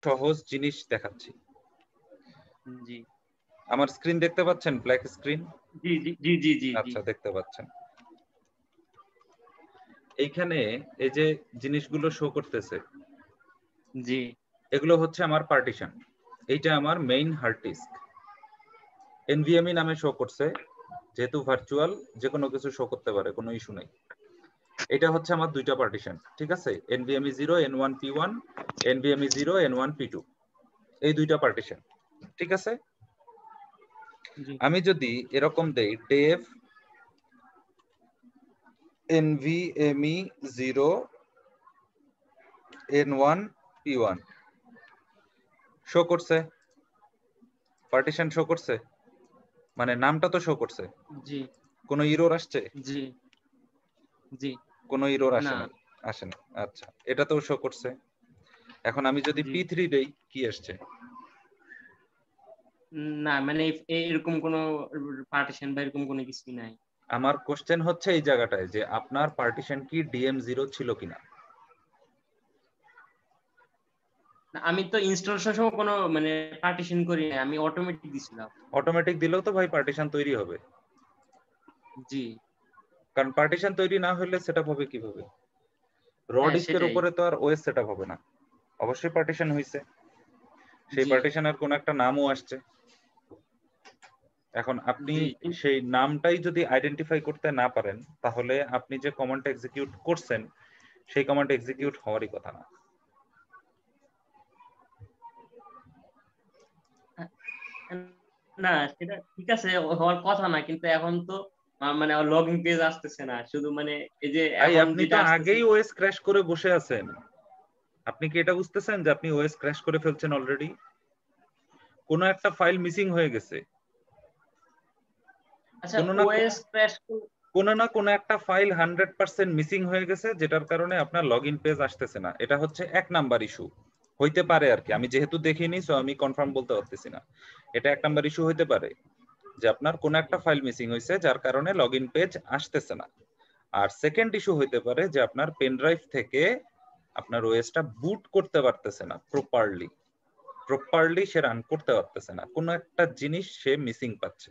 সহজ জিনিস দেখাচ্ছি। জি আমার স্ক্রিন দেখতে পাচ্ছেন? Black screen? জি জি জি জি জি আচ্ছা, দেখতে পাচ্ছেন। এইখানে এই যে জিনিসগুলো শো করতেছে, জি এগুলো হচ্ছে আমার পার্টিশন। এইটা আমার মেইন হার্ড ডিস্ক। এনভিএমই নামে শো করছে, যেহেতু ভার্চুয়াল যে কোনো কিছু শো করতে পারে, কোনো ইস্যু নাই। এটা হচ্ছে আমার দুইটা পার্টিশন, ঠিক আছে? NVMe 0 N1 P1, NVMe 0 N1 P2, এই দুইটা পার্টিশন, ঠিক আছে? জি আমি যদি এরকম দেই Dave NVMe 0 N1 P1, show করছে? পার্টিশন শো করছে, মানে নামটা তো শো করছে। জি কোনো ইরর আসছে? জি জি কোনো ইরর না আসে না। আচ্ছা, এটাতেও শো করছে। এখন আমি যদি জি P3 দেই, কি আসছে? না মানে এরকম কোনো পার্টিশন বা এরকম কোনো কিছুই নাই। আমার কোশ্চেন হচ্ছে এই জায়গাটায় যে আপনার পার্টিশন কি DM0 ছিল কিনা। না, আমি তো ইনস্টলেশন সময় কোনো মানে পার্টিশন করি না, আমি অটোমেটিক দিছিলাম। অটোমেটিক দিলেও তো ভাই পার্টিশন তৈরি হবে, জি কারণ পার্টিশন তৈরি না হলে সেটআপ হবে কিভাবে? র হ্যাঁ ডিস্কের সেটাই। উপরে তো আর ওএস সেটআপ হবে না, অবশ্যই পার্টিশন হইছে। সেই জি পার্টিশনের কোন একটা নামও আসছে। এখন আপনি জি সেই নামটাই যদি আইডেন্টিফাই করতে না পারেন, তাহলে আপনি যে কমান্ড এক্সিকিউট করছেন সেই কমান্ড এক্সিকিউট হওয়ারই কথা না। না সেটা ঠিক আছে, হওয়ার কথা না, কিন্তু এখন তো মানে লগইন পেজ আসতেছে না, শুধু মানে এই যে ভাই এখন আপনি যেটা তো আসতেছে। আগেই ওএস ক্র্যাশ করে বসে আছেন। আপনি কি এটা বুঝতেছেন যে আপনি ওএস ক্র্যাশ করে ফেলছেন অলরেডি? কোনো একটা ফাইল মিসিং হয়ে গেছে, আচ্ছা কোনো না ওএস ক্র্যাশ। কোনো না কোনো একটা ফাইল 100% মিসিং হয়ে গেছে, যেটার কারণে আপনার লগইন পেজ আসতেছে না। এটা হচ্ছে এক নাম্বার ইস্যু হইতে পারে আর কি। আমি যেহেতু দেখিনি, সো আমি কনফার্ম বলতে পারতেছি না। এটা এক নাম্বার ইস্যু হইতে পারে যে আপনার কোনো একটা ফাইল মিসিং হয়েছে, যার কারণে লগইন পেজ আসতেছে না। আর সেকেন্ড ইস্যু হইতে পারে যে আপনার পেন ড্রাইভ থেকে আপনার ওএসটা বুট করতে পারতেছে না প্রপারলি সে রান করতে পারতেছে না, কোনো একটা জিনিস সে মিসিং পাচ্ছে,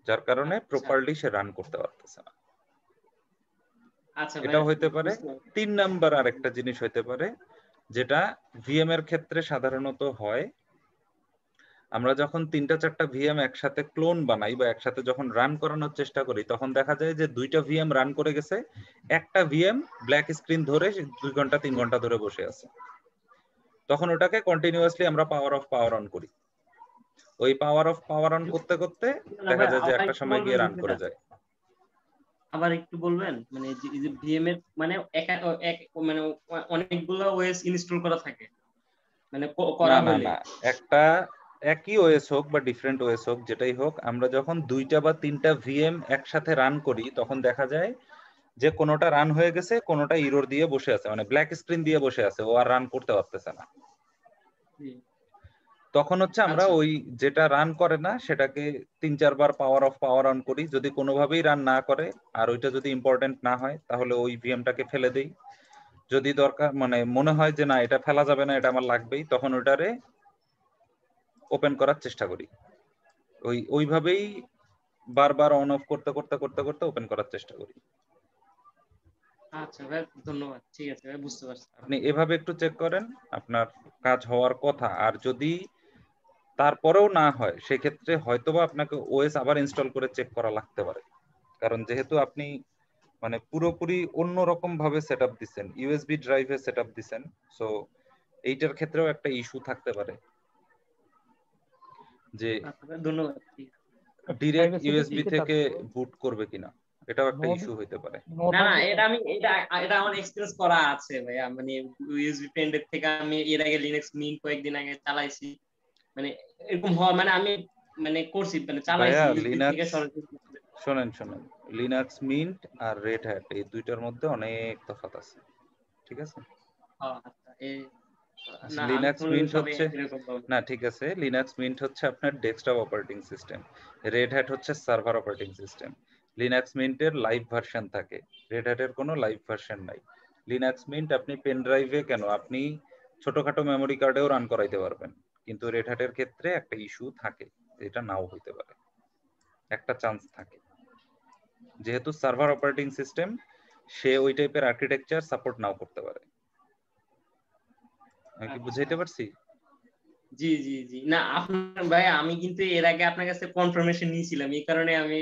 যার কারণে আচ্ছা প্রপারলি সে রান করতে পারতেছে না। আচ্ছা ভাই এটাও হইতে পারে। বুঝতে পারছি। 3 নাম্বার আরেকটা জিনিস হইতে পারে, যেটা ভিএম এর ক্ষেত্রে সাধারণত হয়। আমরা যখন 3টা 4টা ভিএম একসাথে ক্লোন বানাই বা একসাথে যখন রান করানোর চেষ্টা করি, তখন দেখা যায় যে 2টা ভিএম রান করে গেছে, একটা ভিএম ব্ল্যাক স্ক্রিন ধরে 2 ঘন্টা 3 ঘন্টা ধরে বসে আছে। তখন ওটাকে কন্টিনিউয়াসলি আমরা পাওয়ার অফ পাওয়ার অন করি। ওই পাওয়ার অফ পাওয়ার অন করতে করতে দেখা ভাই যায় যে আবার একটা একটু সময় বলবেন গিয়ে রান বিষয়টা, করে যায়। আবার একটু বলবেন মানে এই যে ভিএম এর মানে মানে অনেকগুলো ওএস ইনস্টল করা থাকে, মানে না করা না হলে। না, একটা একই ওএস হোক বা ডিফারেন্ট ওএস হোক, যেটাই হোক, আমরা যখন 2টা বা 3টা ভিএম একসাথে রান করি, তখন দেখা যায় যে কোনোটা রান হয়ে গেছে, কোনোটা ইরর দিয়ে বসে আছে, মানে ব্ল্যাক স্ক্রিন দিয়ে বসে আছে, ও আর রান করতে পারতেছে না। জি তখন হচ্ছে আমরা আচ্ছা ওই যেটা রান করে না সেটাকে 3 4 বার পাওয়ার অফ পাওয়ার অন করি। যদি কোনোভাবেই রান না করে আর ওইটা যদি ইম্পর্টেন্ট না হয়, তাহলে ওই ভিএমটাকে ফেলে দেই। যদি দরকার মানে মনে হয় যে না এটা ফেলা যাবে না, এটা আমার লাগবেই, তখন ওটারে ওপেন করার চেষ্টা করি। ওইভাবেই বারবার অন অফ করতে করতে করতে করতে ওপেন করার চেষ্টা করি। আচ্ছা ভাই ধন্যবাদ, ঠিক আছে ভাই বুঝতে পারছি। আপনি এভাবে একটু চেক করেন, আপনার কাজ হওয়ার কথা। আর যদি তারপরেও না হয়, সেক্ষেত্রে হয়তোবা আপনাকে ওএস আবার ইনস্টল করে চেক করা লাগতে পারে। কারণ যেহেতু আপনি মানে পুরোপুরি অন্যরকম ভাবে সেটআপ দিচ্ছেন, ইউএসবি ড্রাইভে সেটআপ দিচ্ছেন, সো এইটার ক্ষেত্রেও একটা ইস্যু থাকতে পারে যে আচ্ছা ভাই ধন্যবাদ, ঠিক আছে। ডিরেক্ট প্রাইভেসিটা জি ইউএসবি কিসে থেকে থাকতো? বুট করবে কিনা, এটাও একটা নোড ইস্যু হইতে পারে। নোড না না হাবে এটা আমি এটা আমার এক্সপিরিয়েন্স করা আছে ভাইয়া, মানে ইউএসবি পেন ড্রাইভ থেকে আমি এর আগে লিনাক্স মিন্ট কয়েকদিন আগে চালাইছি, মানে এরকম হয় মানে আমি মানে করছি মানে চালাইছি ভাইয়া ইউএসবি থেকে লিনাক্স, সরাসরি। শোনেন, লিনাক্স মিন্ট আর রেড হ্যাট এই দুইটার মধ্যে অনেক তফাৎ আছে, ঠিক আছে? আচ্ছা না আমি লিনাক্স শুনি মিন্ট সবাই হচ্ছে, এরকম বলে। না ঠিক আছে, লিনাক্স মিন্ট হচ্ছে আপনার desktop operating system, Red Hat হচ্ছে সার্ভার অপারেটিং সিস্টেম। লিনাক্স মিন্টের লাইভ ভার্সন থাকে, রেড হ্যাটের কোনো লাইভ ভার্সন নাই। লিনাক্স মিন্ট আপনি পেন ড্রাইভে কেন, আপনি ছোটখাটো মেমোরি কার্ডেও রান করাইতে পারবেন, কিন্তু রেড হ্যাটের ক্ষেত্রে একটা ইস্যু থাকে, এটা নাও হইতে পারে, একটা চান্স থাকে। যেহেতু সার্ভার অপারেটিং সিস্টেম, সে ওই টাইপের আর্কিটেকচার সাপোর্ট নাও করতে পারে। আমি কি বুঝাইতে পারছি? জি জি জি, না আপনার ভাই আমি কিন্তু এর আগে আপনার কাছে কনফার্মেশন নিয়েছিলাম, এই কারণে আমি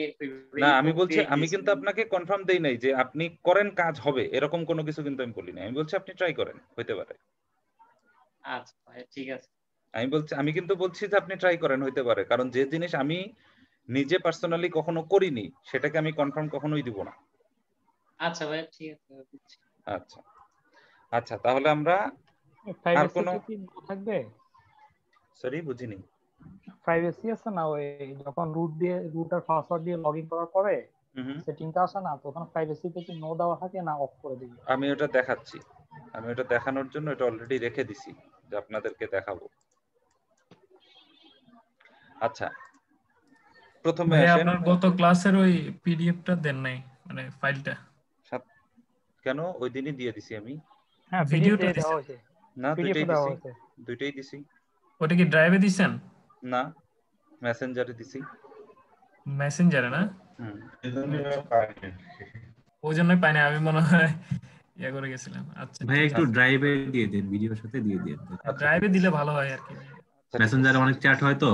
না, এই আমি বলছি প্রক্রিয়ায় আমি কিন্তু গিয়েছিলাম। আপনাকে কনফার্ম দেই নাই যে আপনি করেন কাজ হবে, এরকম কোনো কিছু কিন্তু আমি বলি নাই। আমি বলছি আপনি ট্রাই করেন, হইতে পারে। আচ্ছা ভাই ঠিক আছে। আমি কিন্তু বলছি যে আপনি ট্রাই করেন, হইতে পারে, কারণ যে জিনিস আমি নিজে পার্সোনালি কখনো করিনি সেটাকে আমি কনফার্ম কখনোই দিব না। আচ্ছা ভাই ঠিক আছে, বুঝছি। আচ্ছা আচ্ছা, তাহলে আমরা আর কোনো, প্রাইভেসিতে কি নো থাকবে? সরি বুঝিনি। প্রাইভেসি আছে না, ওই যখন রুট আর পাসওয়ার্ড দিয়ে লগইন করার পরে হুম, সেটিংটা আসে না, তখন প্রাইভেসিতে কি নো দেওয়া থাকে না অফ করে দিবে? আমি ওটা দেখাচ্ছি, আমি ওটা দেখানোর জন্য এটা অলরেডি রেখে দিছি যে আপনাদেরকে দেখাবো। আচ্ছা, প্রথমে ভাইয়া আসেন। আপনার গত ক্লাসের ওই পিডিএফটা দেন নাই, মানে ফাইলটা। কেন, ওই দিনই দিয়ে দিছি আমি। হ্যাঁ, পিডিএফ ভিডিওটা দেওয়া দিছেন? হয়েছে, না, পিডিএফ দুইটাই দেওয়া দিছি, হয়েছে। দুইটাই দিছি। ওটা কি ড্রাইভে দিছেন? না, মেসেঞ্জারে দিছি। মেসেঞ্জারে না? হুম। ওই জন্যই পাইনি, আমি মনে হয় ইয়া করে গেছিলাম। আচ্ছা ভাই ঠিক একটু আছে, ড্রাইভে দিয়ে দেন, ভিডিওর সাথে দিয়ে দেন। আচ্ছা, ড্রাইভে দিলে ভালো হয় আর কি। আচ্ছা, ঠিক মেসেঞ্জারে আছে। অনেক চ্যাট হয় তো,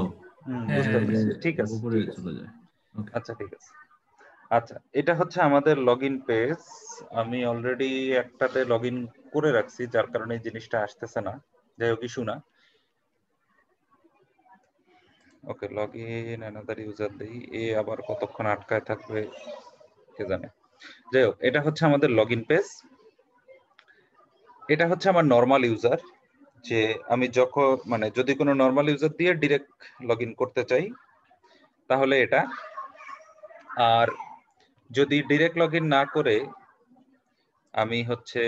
হ্যাঁ বুঝতে হ্যাঁ পারছি, হ্যাঁ। ঠিক আছে, উপরে ঠিক আছে। চলে যায়। ওকে, আচ্ছা, ঠিক আছে। আচ্ছা, এটা হচ্ছে আমাদের লগইন পেজ। আমি অলরেডি একটাতে লগইন করে রাখছি, যার কারণে এই জিনিসটা আসতেছে না। যাই হোক, ইস্যু না। ওকে, লগইন অ্যানাদার ইউজার দেই, এ আবার কতক্ষণ আটকায় থাকবে কে জানে। যাই হোক, এটা হচ্ছে আমাদের লগইন পেজ। এটা হচ্ছে আমার নরমাল ইউজার, যে আমি যখন মানে যদি কোনো নরমাল ইউজার দিয়ে ডিরেক্ট লগইন করতে চাই তাহলে এটা। আর যদি ডিরেক্ট লগইন না করে আমি হচ্ছে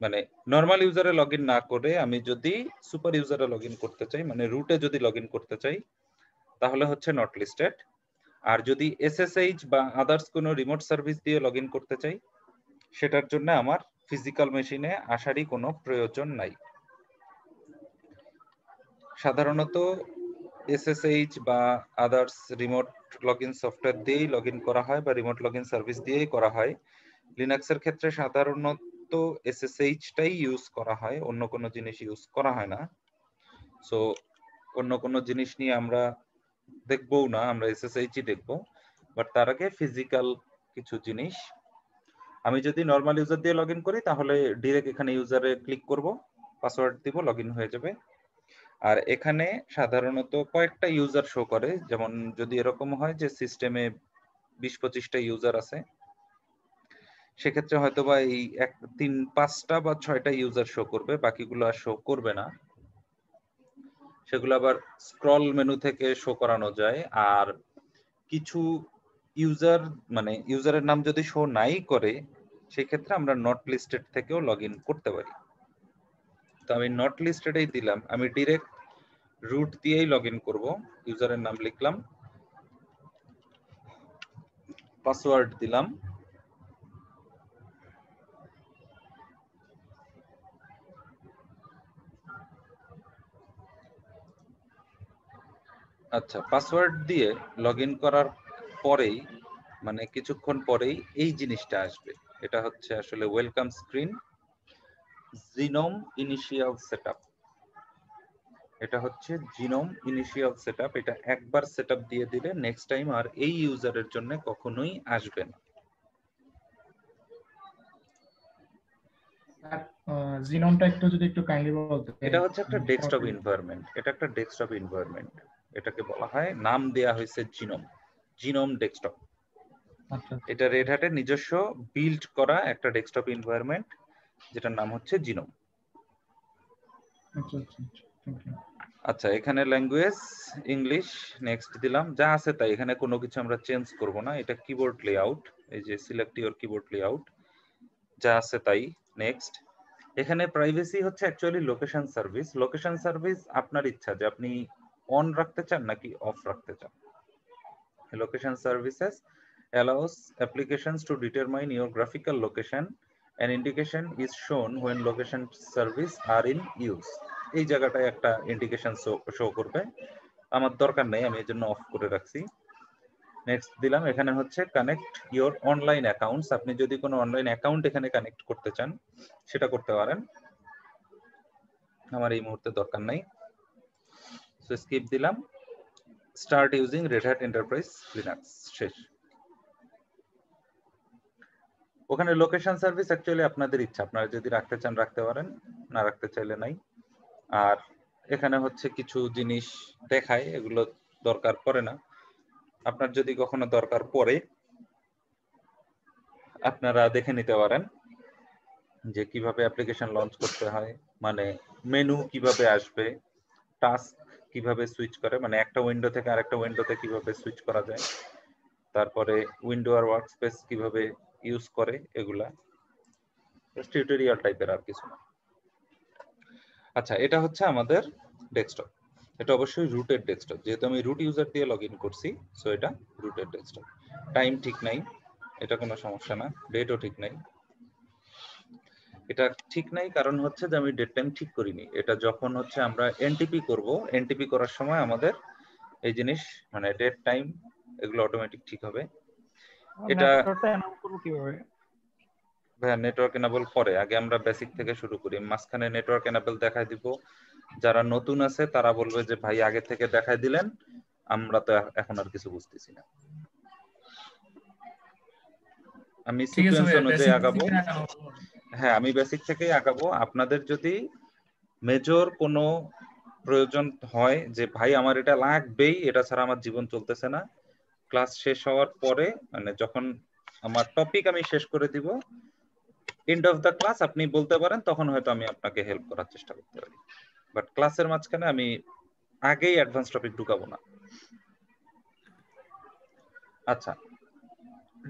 মানে নরমাল ইউজারে লগইন না করে আমি যদি সুপার ইউজারে লগইন করতে চাই, মানে রুটে যদি লগইন করতে চাই, তাহলে হচ্ছে নট লিস্টেড। আর যদি এসএসএইচ বা আদার্স কোনো রিমোট সার্ভিস দিয়ে লগইন করতে চাই, সেটার জন্য আমার ফিজিক্যাল মেশিনে আসারই কোনো প্রয়োজন নাই। সাধারণত এসএসএইচ বা আদার্স রিমোট লগইন সফটওয়্যার দিয়েই লগইন করা হয় বা রিমোট লগইন সার্ভিস দিয়েই করা হয়। লিনাক্সের ক্ষেত্রে সাধারণত এসএসএইচটাই ইউজ করা হয়, অন্য কোনো জিনিস ইউজ করা হয় না। সো অন্য কোনো জিনিস নিয়ে আমরা দেখবও না, আমরা এসএসএইচই দেখবো। বাট তার আগে ফিজিক্যাল কিছু জিনিস, আমি যদি নরমাল ইউজার দিয়ে লগইন করি তাহলে ডিরেক্ট এখানে ইউজারে ক্লিক করব, পাসওয়ার্ড দিব, লগইন হয়ে যাবে। আর এখানে সাধারণত কয়েকটা ইউজার শো করে, যেমন যদি এরকম হয় যে সিস্টেমে 20-25টা ইউজার আছে, সেক্ষেত্রে হয়তো বা এই 3-5টা বা 6টা ইউজার শো করবে, বাকিগুলো আর শো করবে না। সেগুলো আবার স্ক্রল মেনু থেকে শো করানো যায়। আর কিছু ইউজার মানে ইউজারের নাম যদি শো নাই করে, সেই ক্ষেত্রে আমরা নট লিস্টেড থেকেও লগইন করতে পারি। তো আমি নট লিস্টেডেই দিলাম, আমি ডিরেক্ট রুট দিয়েই লগইন করব। ইউজারের নাম লিখলাম, পাসওয়ার্ড দিলাম, আচ্ছা, পাসওয়ার্ড দিয়ে লগইন করার পরেই মানে কিছুক্ষণ পরেই এই জিনিসটা আসবে। এটা হচ্ছে আসলে welcome screen, genome initial setup. এটা হচ্ছে জিনোম ইনিশিয়াল সেটআপ। এটা একবার সেটআপ দিয়ে দিলে নেক্সট টাইম আর এই ইউজারের জন্য কখনোই আসবে না। জিনোমটা একটু যদি একটু কাইন্ডলি বলতেন। এটা হচ্ছে একটা ডেস্কটপ এনভায়রনমেন্ট, এটা একটা ডেস্কটপ এনভায়রনমেন্ট। এটাকে বলা হয়, নাম দেয়া হয়েছে জিনোম, জিনোম ডেস্কটপ। আচ্ছা এটা রেড হ্যাটের নিজস্ব বিল্ড করা একটা ডেস্কটপ এনভায়রনমেন্ট, যেটার নাম হচ্ছে জিনোম। আচ্ছা আচ্ছা, থ্যাংক ইউ। আচ্ছা, এখানে ল্যাঙ্গুয়েজ ইংলিশ, নেক্সট দিলাম, যা আছে তাই, এখানে কোনো কিছু আমরা চেঞ্জ করব না। এটা কিবোর্ড লেআউট, এই যে সিলেক্ট ইওর কিবোর্ড লেআউট, যা আছে তাই, নেক্সট। এখানে প্রাইভেসি হচ্ছে actually location service. Location service আপনার ইচ্ছা যে আপনি অন রাখতে চান নাকি অফ রাখতে চান। Location services allows applications to determine your graphical location an indication is shown when location service are in use. এই জায়গাটায় একটা ইন্ডিকেশন শো করবে, আমার দরকার নেই, আমি এর জন্য অফ করে রাখছি। নেক্সট দিলাম, এখানে হচ্ছে কানেক্ট ইওর অনলাইন অ্যাকাউন্টস। আপনি যদি কোনো অনলাইন অ্যাকাউন্ট এখানে কানেক্ট করতে চান সেটা করতে পারেন, আমার এই মুহূর্তে দরকার নাই, সো স্কিপ দিলাম। Start using Red Hat Enterprise Linux, শেষ। ওখানে লোকেশন সার্ভিস অ্যাকচুয়ালি আপনাদের ইচ্ছা, আপনারা যদি রাখতে চান রাখতে পারেন, না রাখতে চাইলে নাই। আর এখানে হচ্ছে কিছু জিনিস দেখায়, এগুলো দরকার পড়ে না। আপনার যদি কখনো দরকার পড়ে আপনারা দেখে নিতে পারেন যে কিভাবে অ্যাপ্লিকেশন লঞ্চ করতে হয়, মানে মেনু কিভাবে আসবে, টাস্ক কিভাবে সুইচ করে, মানে একটা উইন্ডো থেকে আরেকটা উইন্ডোতে কিভাবে সুইচ করা যায়, তারপরে উইন্ডো আর ওয়ার্কস্পেস কিভাবে ইউজ করে, এগুলা টিউটোরিয়াল টাইপের, আর কিছু না। আচ্ছা, এটা হচ্ছে আমাদের ডেস্কটপ। এটা অবশ্যই রুটেড ডেস্কটপ, যেহেতু আমি রুট ইউজার দিয়ে লগ ইন করছি, সো এটা রুটেড ডেস্কটপ। টাইম ঠিক নাই, এটা কোনো সমস্যা না। ডেটও ঠিক নাই, এটা ঠিক নাই কারণ হচ্ছে যে আমি ডেট টাইম ঠিক করিনি। এটা যখন হচ্ছে আমরা এনটিপি করব, এনটিপি করার সময় আমাদের এই জিনিস মানে ডেট টাইম এগুলো অটোমেটিক ঠিক হবে। এটা কিভাবে ভাইয়া নেটওয়ার্ক এনেবল পরে, আগে আমরা বেসিক থেকে শুরু করি। মাঝখানে নেটওয়ার্ক এনেবল দেখাই দিব, যারা নতুন আছে তারা বলবে যে ভাই আগে থেকে দেখাই দিলেন, আমরা তো এখন আর কিছু বুঝতেছি না। আমি সিকোয়েন্স অনুযায়ী আগাবো। হ্যাঁ, আমি বেসিক থেকেই আগাবো। আপনাদের যদি মেজর কোনো প্রয়োজন হয় যে ভাই আমার এটা লাগবেই, এটা ছাড়া আমার জীবন চলতেছে না, ক্লাস শেষ হওয়ার পরে, মানে যখন আমার টপিক আমি শেষ করে দিব, এন্ড অফ দ্য ক্লাস আপনি বলতে পারেন, তখন হয়তো আমি আপনাকে হেল্প করার চেষ্টা করতে পারি। বাট ক্লাসের মাঝখানে আমি আগেই অ্যাডভান্স টপিক ঢুকাবো না। আচ্ছা,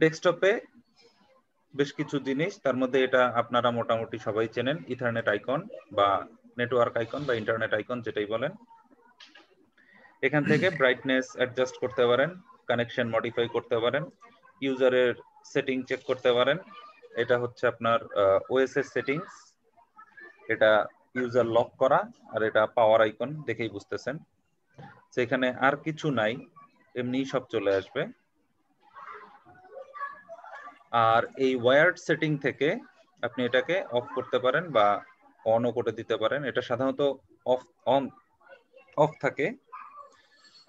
ডেস্কটপে বেশ কিছু জিনিস, তার মধ্যে এটা আপনারা মোটামুটি সবাই চেনেন, ইথারনেট আইকন বা নেটওয়ার্ক আইকন বা ইন্টারনেট আইকন যেটাই বলেন। এখান থেকে ব্রাইটনেস অ্যাডজাস্ট করতে পারেন, কানেকশন মডিফাই করতে পারেন, ইউজারের সেটিং চেক করতে পারেন। এটা হচ্ছে আপনার ওএস এর সেটিংস, এটা ইউজার লক করা, আর এটা পাওয়ার আইকন, দেখেই বুঝতেছেন। সেখানে আর কিছু নাই, এমনি সব চলে আসবে। আর এই ওয়্যার্ড সেটিং থেকে আপনি এটাকে অফ করতে পারেন বা অনও করে দিতে পারেন। এটা সাধারণত অফ থাকে,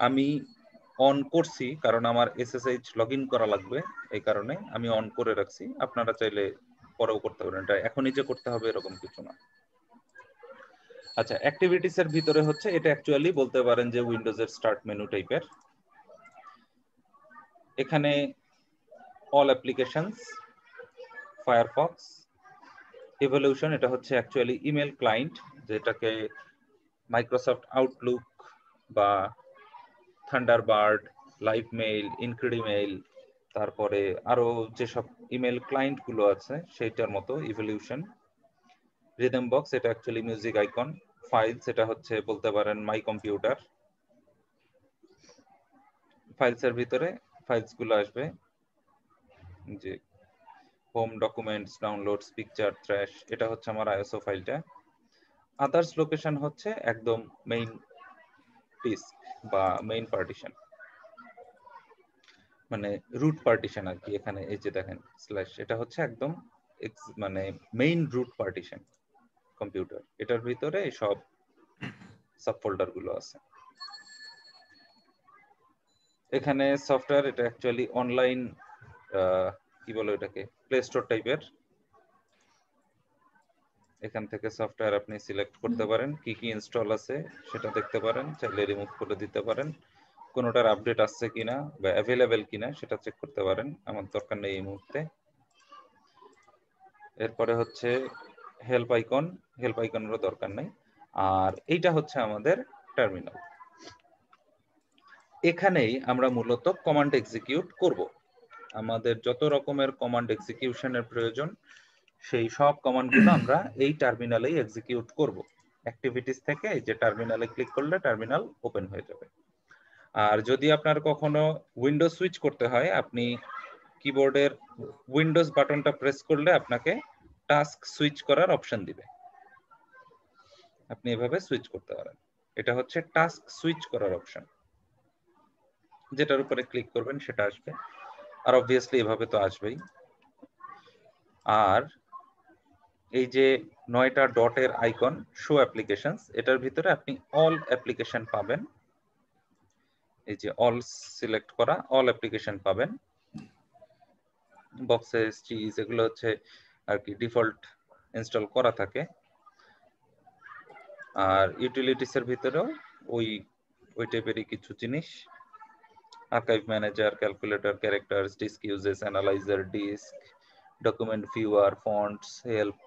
আমি অন করছি কারণ আমার এসএসএইচ লগইন করা লাগবে, এই কারণে আমি অন করে রাখছি। আপনারা চাইলে পরেও করতে পারেন, এটা এখনই যে করতে হবে এরকম কিছু না। আচ্ছা, অ্যাক্টিভিটিস এর ভিতরে হচ্ছে এটা অ্যাকচুয়ালি বলতে পারেন যে উইন্ডোজের স্টার্ট মেনু টাইপের। এখানে অল অ্যাপ্লিকেশনস, ফায়ারফক্স, ইভলিউশন, এটা হচ্ছে অ্যাকচুয়ালি ইমেল ক্লায়েন্ট, যেটাকে মাইক্রোসফট আউটলুক বা থান্ডারবার্ড, লাইভ মেইল, ইনক্রেডিমেইল, তারপরে আরো যেসব ইমেল ক্লায়েন্ট গুলো আছে সেইটার মতো ইভলিউশন। রিদম বক্স, এটা অ্যাকচুয়ালি মিউজিক আইকন। ফাইলস, এটা হচ্ছে বলতে পারেন মাই কম্পিউটার। ফাইলস এর ভিতরে ফাইলস গুলো আসবে, যে home, documents, downloads, picture, trash, এটা হচ্ছে আমার আইএসও ফাইলটা। আদার্স লোকেশন হচ্ছে একদম মেইন ডিস্ক বা মেইন পার্টিশন, মানে রুট পার্টিশন আর কি। এখানে এই যে দেখেন স্ল্যাশ, এটা হচ্ছে একদম মানে মেইন রুট পার্টিশন কম্পিউটার, এটার ভিতরে সব সাব ফোল্ডার গুলো আছে। এখানে সফটওয়্যার, এটা অ্যাকচুয়ালি অনলাইন কি বলে এটাকে, প্লে স্টোর টাইপের। এখান থেকে সফটওয়্যার আপনি সিলেক্ট করতে পারেন, কি কি ইনস্টল আছে সেটা দেখতে পারেন, চাইলে রিমুভ করে দিতে পারেন, কোনোটার আপডেট আসছে কিনা বা অ্যাভেলেবেল কিনা সেটা চেক করতে পারেন, আমার দরকার নেই এই মুহূর্তে। এরপরে হচ্ছে হেল্প আইকন, হেল্প আইকনেরও দরকার নেই। আর এইটা হচ্ছে আমাদের টার্মিনাল। এখানেই আমরা মূলত কমান্ড এক্সিকিউট করব। আমাদের যত রকমের কমান্ড এক্সিকিউশনের প্রয়োজন সেই সব কমান্ডগুলো আমরা এই টার্মিনালেই এক্সিকিউট করব। অ্যাক্টিভিটিস থেকে এই যে টার্মিনালে ক্লিক করলে টার্মিনাল ওপেন হয়ে যাবে। আর যদি আপনার কখনো উইন্ডোজ সুইচ করতে হয়, আপনি কিবোর্ডের উইন্ডোজ বাটনটা প্রেস করলে আপনাকে টাস্ক সুইচ করার অপশন দিবে, আপনি এভাবে সুইচ করতে পারেন। এটা হচ্ছে টাস্ক সুইচ করার অপশন, যেটার উপরে ক্লিক করবেন সেটা আসবে। আর অবভিয়াসলি এভাবে তো আসবেই। আর এই যে 9টা ডটের আইকন শো অ্যাপ্লিকেশনস, এটার ভিতরে আপনি অল অ্যাপ্লিকেশন পাবেন। এই যে অল সিলেক্ট করা, অল অ্যাপ্লিকেশন পাবেন। বক্সেস, চিজ এগুলো হচ্ছে আর কি ডিফল্ট ইনস্টল করা থাকে। আর ইউটিলিটিস এর ভিতরেও ওই টাইপেরই কিছু জিনিস, archive manager, calculator, characters, disk usage, analyzer, disk, document viewer, fonts, help,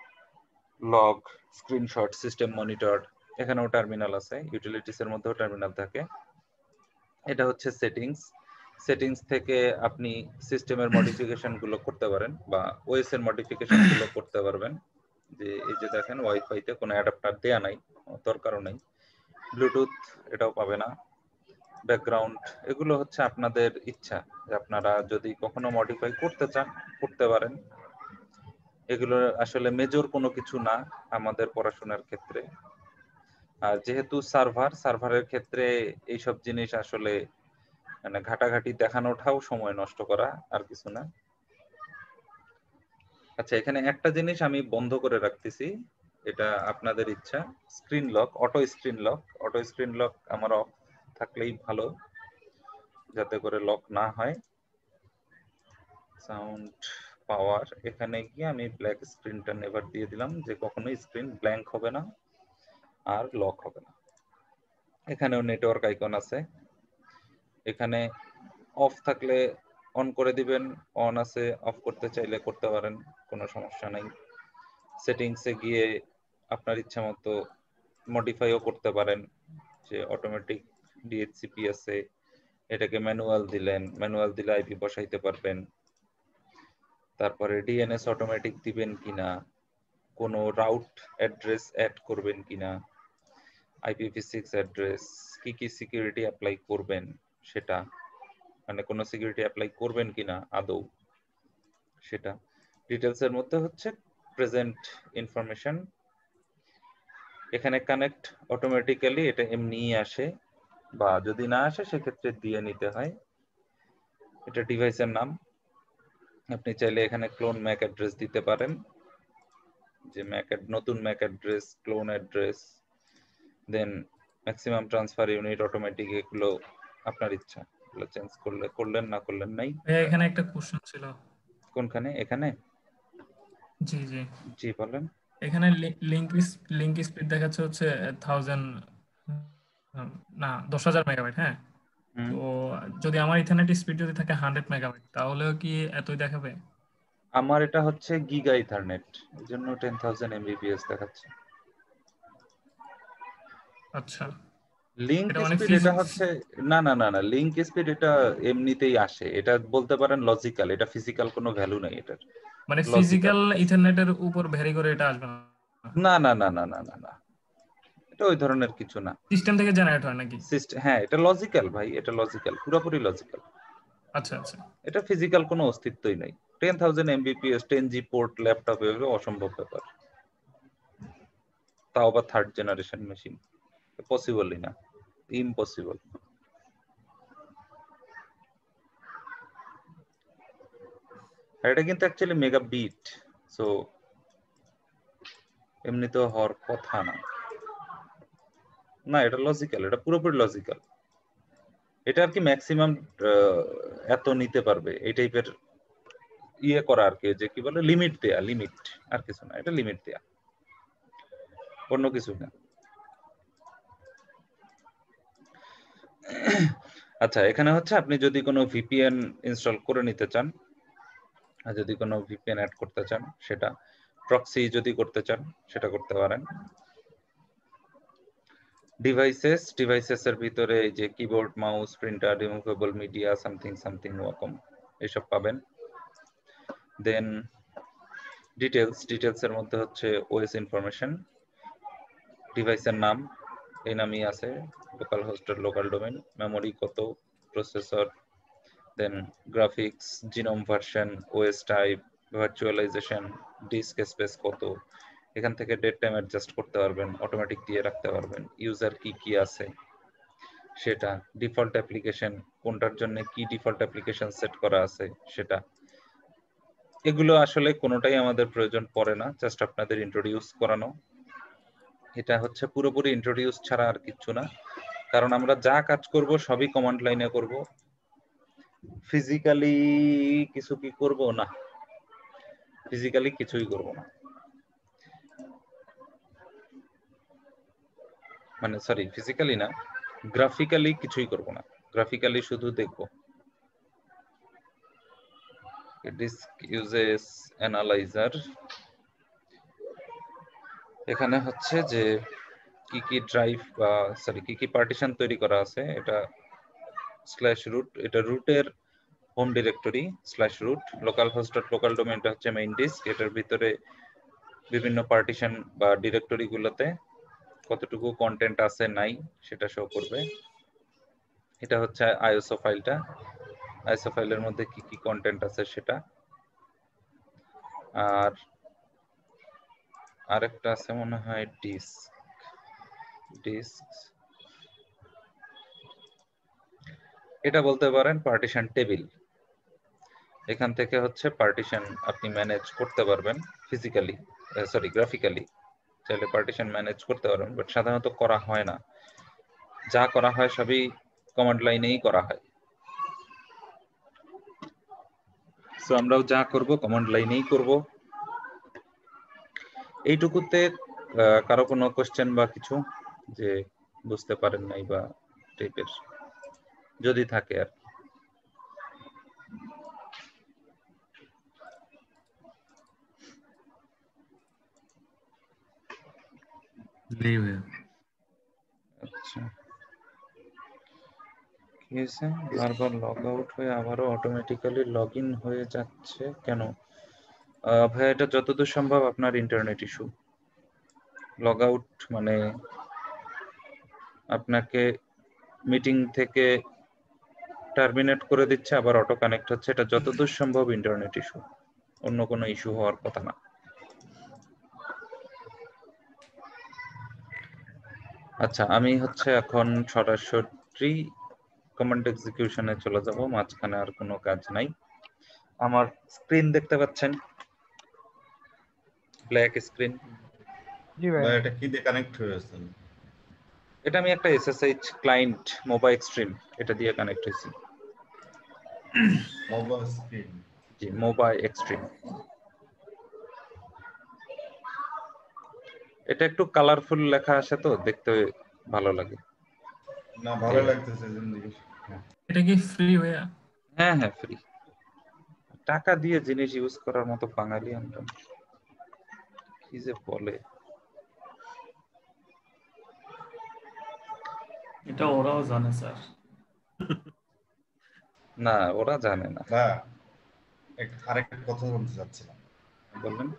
log, screenshot, system monitor. এখানেও টার্মিনাল আছে, ইউটিলিটিস এর মধ্যেও টার্মিনাল থাকে। এটা হচ্ছে সেটিংস। সেটিংস থেকে আপনি সিস্টেমের মডিফিকেশন গুলো করতে পারেন বা ওএস এর মডিফিকেশন গুলো করতে পারবেন। যে এই যে দেখেন ওয়াইফাইতে কোনো অ্যাডাপ্টার দেয়া নাই, দরকারও নেই। ব্লুটুথ এটাও পাবে না। ব্যাকগ্রাউন্ড এগুলো হচ্ছে আপনাদের ইচ্ছা, যে আপনারা যদি কখনো মডিফাই করতে চান করতে পারেন। এগুলো আসলে মেজর কোনো কিছু না আমাদের পড়াশোনার ক্ষেত্রে। আর যেহেতু সার্ভারের ক্ষেত্রে এইসব জিনিস আসলে মানে ঘাটাঘাটি দেখানোটাও সময় নষ্ট করা, আর কিছু না। আচ্ছা, এখানে একটা জিনিস আমি বন্ধ করে রাখতেছি, এটা আপনাদের ইচ্ছা। Screen lock, auto screen lock. Auto screen lock আমার অফ থাকলেই ভালো, যাতে করে লক না হয়। সাউন্ড পাওয়ার, এখানে গিয়ে আমি ব্ল্যাক স্ক্রিনটা নেভার দিয়ে দিলাম, যে কখনোই স্ক্রিন ব্ল্যাঙ্ক হবে না আর লক হবে না। এখানেও নেটওয়ার্ক আইকন আছে, এখানে অফ থাকলে অন করে দিবেন, অন আছে অফ করতে চাইলে করতে পারেন, কোনো সমস্যা নাই। সেটিংসে গিয়ে আপনার ইচ্ছা মতো মডিফাইও করতে পারেন, যে অটোমেটিক ডিএইচসিপি আছে, এটাকে ম্যানুয়াল দিলেন, ম্যানুয়াল দিলে আইপি বসাইতে পারবেন। তারপরে ডিএনএস অটোমেটিক দিবেন কিনা, কোনো রাউট অ্যাড্রেস অ্যাড করবেন কিনা, IPv6 অ্যাড্রেস, কি কি সিকিউরিটি অ্যাপ্লাই করবেন সেটা, মানে কোনো সিকিউরিটি অ্যাপ্লাই করবেন কিনা আদৌ সেটা। ডিটেলস এর মধ্যে হচ্ছে প্রেজেন্ট ইনফরমেশন। এখানে কানেক্ট অটোমেটিক্যালি, এটা এমনিই আসে, বা যদি না আসে সেক্ষেত্রে দিয়ে নিতে হয়। এটা ডিভাইসের নাম, আপনি চাইলে এখানে ক্লোন ম্যাক অ্যাড্রেস দিতে পারেন, যে নতুন ম্যাক অ্যাড্রেস, ক্লোন অ্যাড্রেস, দেন ম্যাক্সিমাম ট্রান্সফার ইউনিট, অটোমেটিক, এগুলো আপনার ইচ্ছা, এগুলো চেঞ্জ করলেন না করলেন নাই। এখানে একটা কোশ্চেন ছিল। কোনখানে? এখানে? জি জি জি বলেন। এখানে লিংক স্পিড দেখাচ্ছে হচ্ছে 1000, না 10,000 মেগাবাইট। হ্যাঁ, হুম। তো যদি আমার ইথারনেট স্পিড যদি থাকে 100 মেগাবাইট, তাহলেও কি এতই দেখাবে? আমার এটা হচ্ছে গিগা ইথারনেট, এর জন্য 10,000 Mbps দেখাচ্ছে। আচ্ছা, লিংক এটা মানে স্পিড এটা হচ্ছে, না না না না, লিংক স্পিড এটা এমনিতেই আসে, এটা বলতে পারেন লজিক্যাল, এটা ফিজিক্যাল কোনো ভ্যালু নাই এটার। মানে লজিক্যাল। ফিজিক্যাল ইথারনেটের উপর ভ্যারি করে এটা আসবে না? না না না না না না না, এটা ওই ধরনের কিছু না। সিস্টেম থেকে জেনারেট হয় নাকি? সিস্টেম, হ্যাঁ এটা লজিক্যাল ভাই, এটা লজিক্যাল, পুরোপুরি লজিক্যাল। আচ্ছা আচ্ছা, এটা ফিজিক্যাল কোনো অস্তিত্বই নাই। 10,000 Mbps 10G পোর্ট ল্যাপটপে অসম্ভব ব্যাপার, তাও আবার থার্ড জেনারেশন মেশিন, পসিবলই না, ইম্পসিবল। আর এটা কিন্তু অ্যাকচুয়ালি মেগা বিট, সো এমনি তো হওয়ার কথা না। না, এটা লজিক্যাল, এটা পুরোপুরি লজিক্যাল। এটা আর কি ম্যাক্সিমাম এত নিতে পারবে এই টাইপের ইয়ে করা আর কি, যে কি বলে লিমিট দেয়া, লিমিট, আর কিছু না, এটা লিমিট দেয়া, অন্য কিছু না। আচ্ছা, এখানে হচ্ছে আপনি যদি কোনো ভিপিএন ইনস্টল করে নিতে চান, আর যদি কোনো ভিপিএন অ্যাড করতে চান, সেটা প্রক্সি যদি করতে চান সেটা করতে পারেন। ডিভাইসেস এর ভিতরে এই যে keyboard, mouse, printer, removable media, something something ওরকম এসব পাবেন। দেন ডিটেলস এর মধ্যে হচ্ছে ওএস ইনফরমেশন, ডিভাইসের নাম এই নামই আছে, লোকাল হোস্টের লোকাল ডোমেন, মেমোরি কত, processor, then graphics, GNOME version, OS type, virtualization, disk space কত, এখান থেকে ডেট টাইম অ্যাডজাস্ট করতে পারবেন, অটোমেটিক দিয়ে রাখতে পারবেন, ইউজার কি কি আছে সেটা, ডিফল্ট অ্যাপ্লিকেশন কোনটার জন্য কি ডিফল্ট অ্যাপ্লিকেশন সেট করা আছে সেটা। এগুলো আসলে কোনোটাই আমাদের প্রয়োজন পড়ে না, জাস্ট আপনাদের ইন্ট্রোডিউস করানো। এটা হচ্ছে পুরোপুরি ইন্ট্রোডিউস ছাড়া আর কিছু না, কারণ আমরা যা কাজ করব সবই কমান্ড লাইনে করব। ফিজিক্যালি কিছু কি করব না, ফিজিক্যালি কিছুই করব না, মানে সরি ফিজিক্যালি না, গ্রাফিক্যালি কিছুই করব না, গ্রাফিক্যালি শুধু দেখব। ডিস্ক ইউজেস অ্যানালাইজার, এখানে হচ্ছে যে কি কি ড্রাইভ বা সরি কি কি পার্টিশন তৈরি করা আছে, এটা স্ল্যাশ রুট, এটা রুটের home directory slash root, local host dot local ডোমেইনটা হচ্ছে মেইন ডিস্ক, এটার ভিতরে বিভিন্ন পার্টিশন বা ডিরেক্টরি গুলোতে কতটুকু কন্টেন্ট আছে নাই সেটা শো করবে। এটা হচ্ছে আইএসও ফাইলটা, আইএসও ফাইলের মধ্যে কি কি কন্টেন্ট আছে সেটা। আর আরেকটা আছে মনে হয় ডিস্ক, এটা বলতে পারেন পার্টিশন টেবিল। এখান থেকে হচ্ছে পার্টিশন আপনি ম্যানেজ করতে পারবেন ফিজিক্যালি, সরি গ্রাফিক্যালি চাইলে পার্টিশন ম্যানেজ করতে পারবেন, বাট সাধারণত করা হয় না, যা করা হয় সবই কমান্ড লাইনেই করা হয়। সো আমরাও যা করব কমান্ড লাইনেই করব। এইটুকুতে কারো কোনো কোশ্চেন বা কিছু যে বুঝতে পারেন নাই বা টাইপের যদি থাকে আর কি। নেই ভাইয়া। আচ্ছা কি হয়েছে, বারবার লগ আউট হয়ে আবারও অটোমেটিক্যালি লগ ইন হয়ে যাচ্ছে কেন? ভাই এটা যতদূর সম্ভব আপনার ইন্টারনেট ইস্যু। লগ আউট মানে আপনাকে মিটিং থেকে টার্মিনেট করে দিচ্ছে আবার অটো কানেক্ট হচ্ছে, এটা যতদূর সম্ভব ইন্টারনেট ইস্যু, অন্য কোনো ইস্যু হওয়ার কথা না। আচ্ছা আমি হচ্ছে এখন সরাসরি কমান্ড এক্সিকিউশনে চলে যাব, মাঝখানে আর কোনো কাজ নাই। আমার স্ক্রিন দেখতে পাচ্ছেন, ব্ল্যাক স্ক্রিন। জি ভাই। এটা কি দিয়ে কানেক্ট হয়েছে? এটা আমি একটা এসএসএইচ ক্লায়েন্ট মোবাইল এক্সট্রিম এটা দিয়ে কানেক্ট হয়েছি। Mobile screen. G mobile extreme. এটা একটু কালারফুল লেখা আসে তো দেখতে ভালো লাগে। না ভালো লাগতেছে জিন্দেগি। এটা কি ফ্রি ভাইয়া? হ্যাঁ হ্যাঁ ফ্রি, টাকা দিয়ে জিনিস ইউজ করার মতো বাঙালি আমরা, কি যে বলে। এটা ওরাও জানে স্যার। না ওরা জানে না। না আরেকটা কথা বলতে চাচ্ছিলাম। বললেন।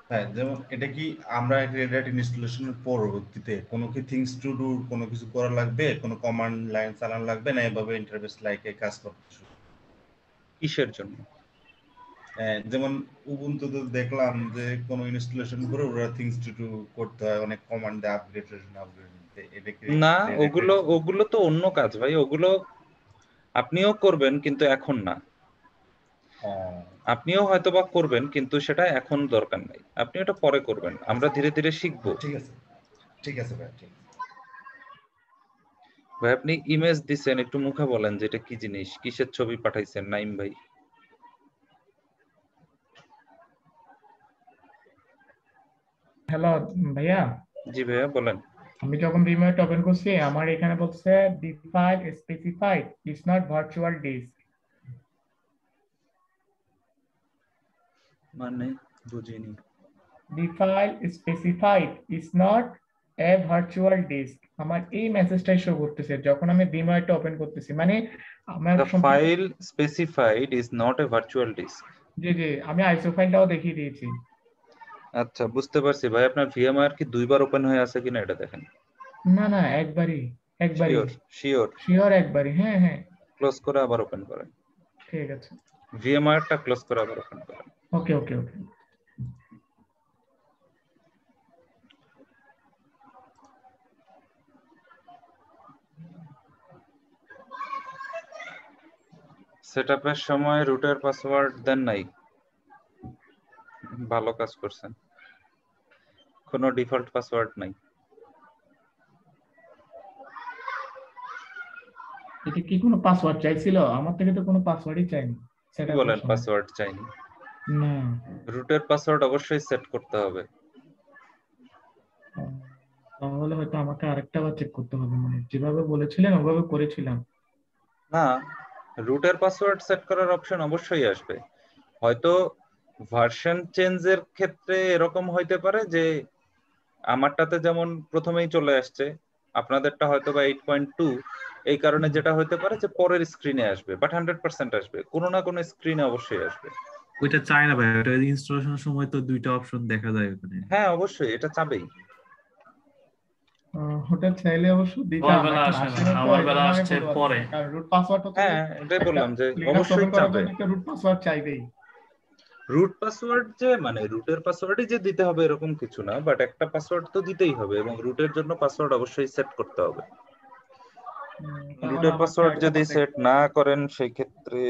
হ্যাঁ যেমন এটা কি আমরা রেড হ্যাট ইনস্টলেশনের পরবর্তীতে কোনো কি থিংস টু ডু কোনো কিছু করা লাগবে, কোনো কমান্ড লাইন চালানো লাগবে না, এভাবে ইন্টারফেস লাইকে কাজ করতে শুরু? কিসের জন্য? যেমন উবুন্টুতে দেখলাম যে কোনো ইনস্টলেশন করে ওরা থিংস টু ডু করতে হয়, অনেক কমান্ড আপগ্রেড এটা কি না ওগুলো তো অন্য কাজ ভাই, ওগুলো আপনিও করবেন কিন্তু এখন না। আপনিও হয়তো বা করবেন কিন্তু সেটা এখন দরকার নাই, আপনি ওটা পরে করবেন, আমরা ধীরে ধীরে শিখবো। ঠিক আছে ঠিক আছে ভাই, ঠিক ভাই আপনি ইমেজ দিছেন, একটু মুখে বলেন যে এটা কি জিনিস, কিসের ছবি পাঠাইছেন নাইম ভাই? হ্যালো ভাইয়া। জি ভাইয়া বলেন। আমি যখন রিমোট ওপেন করছি আমার এখানে বলছে the file specified is not virtual disk. মানে বুঝিনি। The file specified is not a virtual disk, আমার এই মেসেজটাই শো করতেছে যখন আমি রিমোটটা ওপেন করতেছি, মানে আমার The file specified is not a virtual disk. জি জি আমি আইসো ফাইলটাও দেখিয়ে দিয়েছি। আচ্ছা বুঝতে পারছি ভাই, আপনার ভিএমআর কি দুইবার ওপেন হয়ে আছে কিনা এটা দেখেন। না না একবারই শিওর শিওর একবারই। হ্যাঁ হ্যাঁ ক্লোজ করে আবার ওপেন করেন। ঠিক আছে। ভিএমআরটা ক্লোজ করে আবার ওপেন করেন। ওকে ওকে ওকে সেটআপের সময় রুটের পাসওয়ার্ড দেন নাই, ভালো কাজ করছেন। কোনো ডিফল্ট পাসওয়ার্ড নাই। এটা কি কোনো পাসওয়ার্ড চাইছিল? আমার থেকে তো কোনো পাসওয়ার্ডই চাইনি। কি বলেন পাসওয়ার্ড চাইনি? না, রুটের পাসওয়ার্ড অবশ্যই সেট করতে হবে। তাহলে হয়তো আমাকে আরেকটা বার চেক করতে হবে, মানে যেভাবে বলেছিলেন ওভাবে করেছিলাম। না, রুটের পাসওয়ার্ড সেট করার অপশন অবশ্যই আসবে। হয়তো ভার্সন চেঞ্জের ক্ষেত্রে এরকম হইতে পারে যে আমারটাতে যেমন প্রথমেই চলে আসছে, আপনাদেরটা হয়তো বা 8.2, এই কারণে যেটা হইতে পারে যে পরের স্ক্রিনে আসবে, বাট 100% আসবে, কোনো না কোনো স্ক্রিনে অবশ্যই আসবে। ওইটা চাই না ভাই, ওটা ইনস্টলেশনের সময় তো দুইটা অপশন দেখা যায় ওখানে। হ্যাঁ অবশ্যই এটা চাবেই। ওটা চাইলে অবশ্য দিতাম, আমার বেলা এখন আসে আসছে না, না তো, আমার এই বেলা জন্য আমি আসছে বলতে পরে। পারছি না। কারণ রুট পাসওয়ার্ড তো হ্যাঁ এটাই বললাম যে লিনাক্স অবশ্যই ওপেন করার চাবে। জন্য রুট পাসওয়ার্ড চাইবেই। রুট পাসওয়ার্ড যে মানে রুটের পাসওয়ার্ডই যে দিতে হবে এরকম কিছু না, বাট একটা পাসওয়ার্ড তো দিতেই হবে, এবং রুটের জন্য পাসওয়ার্ড অবশ্যই সেট করতে হবে। তাহলে রুটের আমাকে পাসওয়ার্ড আরেকটা যদি বার সেট না করেন সেই ক্ষেত্রে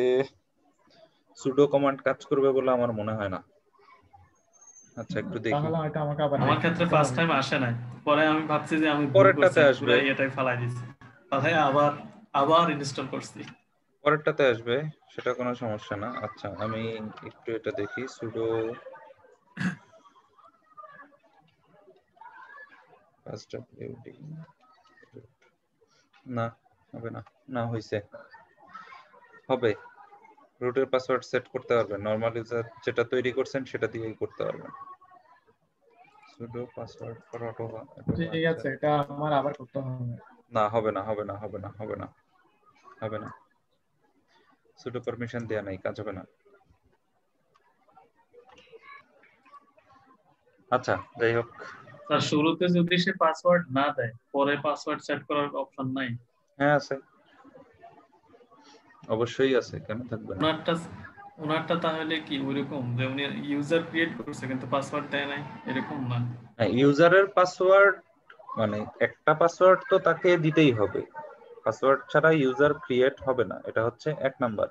সুডো কমান্ড কাজ করবে বলে আমার মনে হয় না। আচ্ছা একটু দেখি। তাহলে হয়তো আমাকে আবার আমার ক্ষেত্রে ফার্স্ট টাইম আসে নাই, পরে আমি ভাবছি যে আমি ভুল করছি, পরেরটাতে আসবে, পুরো এটাই ফালাই দিছি, তাই আবার আবার ইনস্টল করছি। পরেরটাতে আসবে, সেটা কোনো সমস্যা না। আচ্ছা আমি একটু এটা দেখি, সুডো না হবে না, না হইছে, হবে। রুটের পাসওয়ার্ড সেট করতে পারবেন, নরমাল ইউজার যেটা তৈরি করছেন সেটা দিয়েই করতে পারবেন। সুডো পাসওয়ার্ড ফর অটো, ঠিক আছে, এটা আমার আবার করতে হবে। না হবে না, হবে না, হবে না, হবে না, হবে না, সুডো পারমিশন দেয়া নাই, কাজ হবে না। আচ্ছা যাই হোক, তার শুরুতে যদি সে পাসওয়ার্ড না দেয়, পরে পাসওয়ার্ড সেট করার অপশন নাই? হ্যাঁ আছে, অবশ্যই আছে, কেন থাকবে না। ওনারটা তাহলে কি ওইরকম যে উনি ইউজার ক্রিয়েট করছে কিন্তু পাসওয়ার্ড দেয় নাই, এরকম না? হ্যাঁ ইউজারের পাসওয়ার্ড মানে একটা পাসওয়ার্ড তো তাকে দিতেই হবে, পাসওয়ার্ড ছাড়া ইউজার ক্রিয়েট হবে না, এটা হচ্ছে 1 নাম্বার।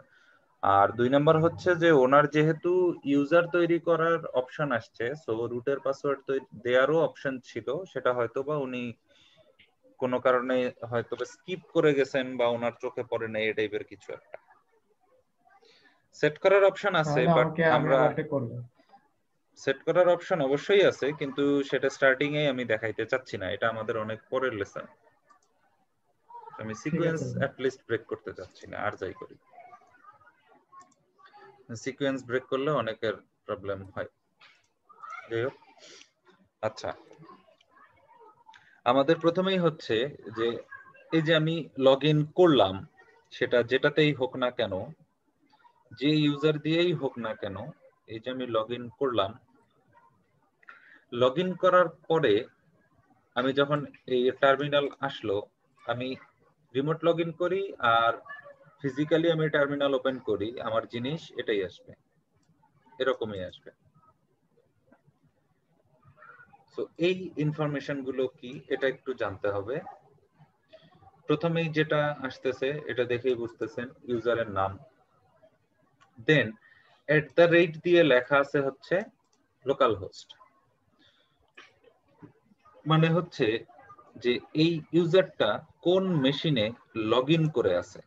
আর 2 নাম্বার হচ্ছে যে ওনার যেহেতু ইউজার তৈরি করার অপশন আসছে, সো রুটের পাসওয়ার্ড দেওয়ারও অপশন ছিল, সেটা হয়তোবা উনি কোনো কারণে হয়তোবা স্কিপ করে গেছেন বা ওনার চোখে পড়ে নাই, এই টাইপের কিছু একটা। সেট করার অপশন আছে, তাহলে বাট আমাকে আমি আমরা আবার এটা করব। সেট করার অপশন অবশ্যই আছে, কিন্তু সেটা স্টার্টিং এ আমি দেখাইতে চাচ্ছি না, এটা আমাদের অনেক পরের লেসন। আমি সিকোয়েন্স অ্যাট লিস্ট ব্রেক করতে চাচ্ছি না, আর যাই করি সিকোয়েন্স ব্রেক করলে অনেকের প্রবলেম হয়। যাই হোক, আচ্ছা আমাদের প্রথমেই হচ্ছে যে এই যে আমি লগ ইন করলাম, সেটা যেটাতেই হোক না কেন, যে ইউজার দিয়েই হোক না কেন, এই যে আমি লগ ইন করলাম, লগ ইন করার পরে আমি যখন এই টার্মিনাল আসলো, আমি রিমোট লগ ইন করি আর ফিজিক্যালি আমি টার্মিনাল ওপেন করি, আমার জিনিস এটাই আসবে, এরকমই আসবে। তো এই ইনফরমেশন গুলো কি এটা একটু জানতে হবে। প্রথমেই যেটা আসতেছে এটা দেখেই বুঝতেছেন ইউজারের নাম, দেন @ দিয়ে লেখা আছে হচ্ছে লোকাল হোস্ট, মানে হচ্ছে যে এই ইউজারটা কোন মেশিনে লগ ইন করে আছে।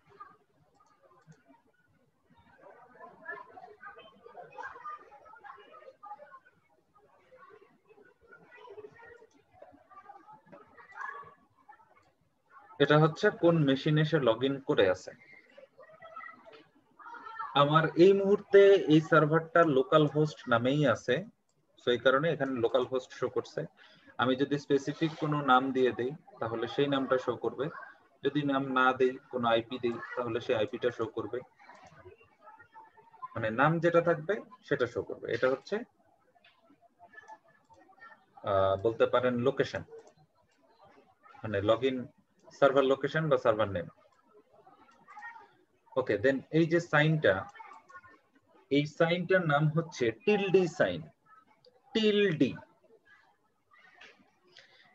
এটা হচ্ছে কোন মেশিনে সে লগ ইন করে আছে। আমার এই মুহূর্তে এই সার্ভারটা লোকাল হোস্ট নামেই আছে, সো এই কারণে এখানে লোকাল হোস্ট শো করছে। আমি যদি স্পেসিফিক কোনো নাম দিয়ে দেই তাহলে সেই নামটা শো করবে, যদি নাম না দেই কোনো আইপি দেই তাহলে সেই আইপিটা শো করবে, মানে নাম যেটা থাকবে সেটা শো করবে। এটা হচ্ছে বলতে পারেন লোকেশন, মানে লগ ইন সার্ভার লোকেশন বা সার্ভার নেম। ওকে, দেন এই যে সাইনটা, এই সাইনটার নাম হচ্ছে টিলডি সাইন। টিলডি,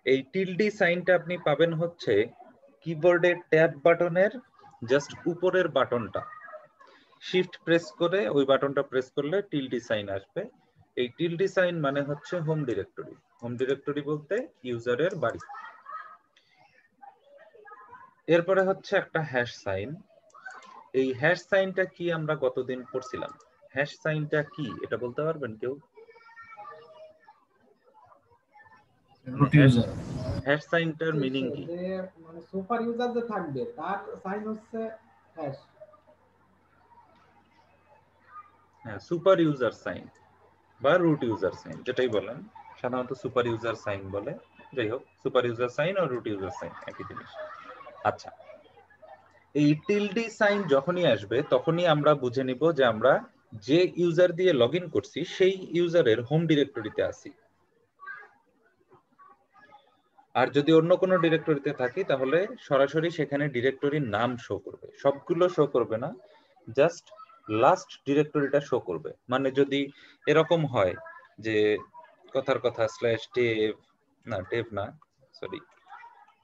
এই টিলডি সাইনটা আপনি পাবেন হচ্ছে কিবোর্ডের ট্যাব বাটনের জাস্ট উপরের বাটনটা শিফট প্রেস করে ওই বাটনটা প্রেস করলে টিলডি সাইন আসবে। এই টিলডি সাইন মানে হচ্ছে হোম ডিরেক্টরি। হোম ডিরেক্টরি বলতে ইউজারের বাড়ি। এরপরে হচ্ছে একটা হ্যাশ সাইন। এই হ্যাশ সাইনটা কি আমরা গতদিন পড়ছিলাম? হ্যাশ সাইনটা কি এটা বলতে পারবেন কেউ? হ্যাশ সাইনটার মিনিং কি? মানে সুপার ইউজার যে থাকবে তার সাইন হচ্ছে হ্যাশ। হ্যাঁ, সুপার ইউজার সাইন বা রুট ইউজার সাইন যেটাই বলেন, সাধারণত সুপার ইউজার সাইন বলে। যাই হোক, সুপার ইউজার সাইন আর রুট ইউজার সাইন একই জিনিস। আচ্ছা, এই টিলডি সাইন যখনই আসবে তখনই আমরা বুঝে নিব যে আমরা যে ইউজার দিয়ে লগইন করছি সেই ইউজারের হোম ডিরেক্টরিতে আছি। আর যদি অন্য কোনো ডিরেক্টরিতে থাকি তাহলে সরাসরি সেখানে ডিরেক্টরির নাম শো করবে, সবগুলো শো করবে না, জাস্ট লাস্ট ডিরেক্টরিটা শো করবে। মানে যদি এরকম হয় যে কথার কথা স্ল্যাশ টেভ না, টেভ না, সরি,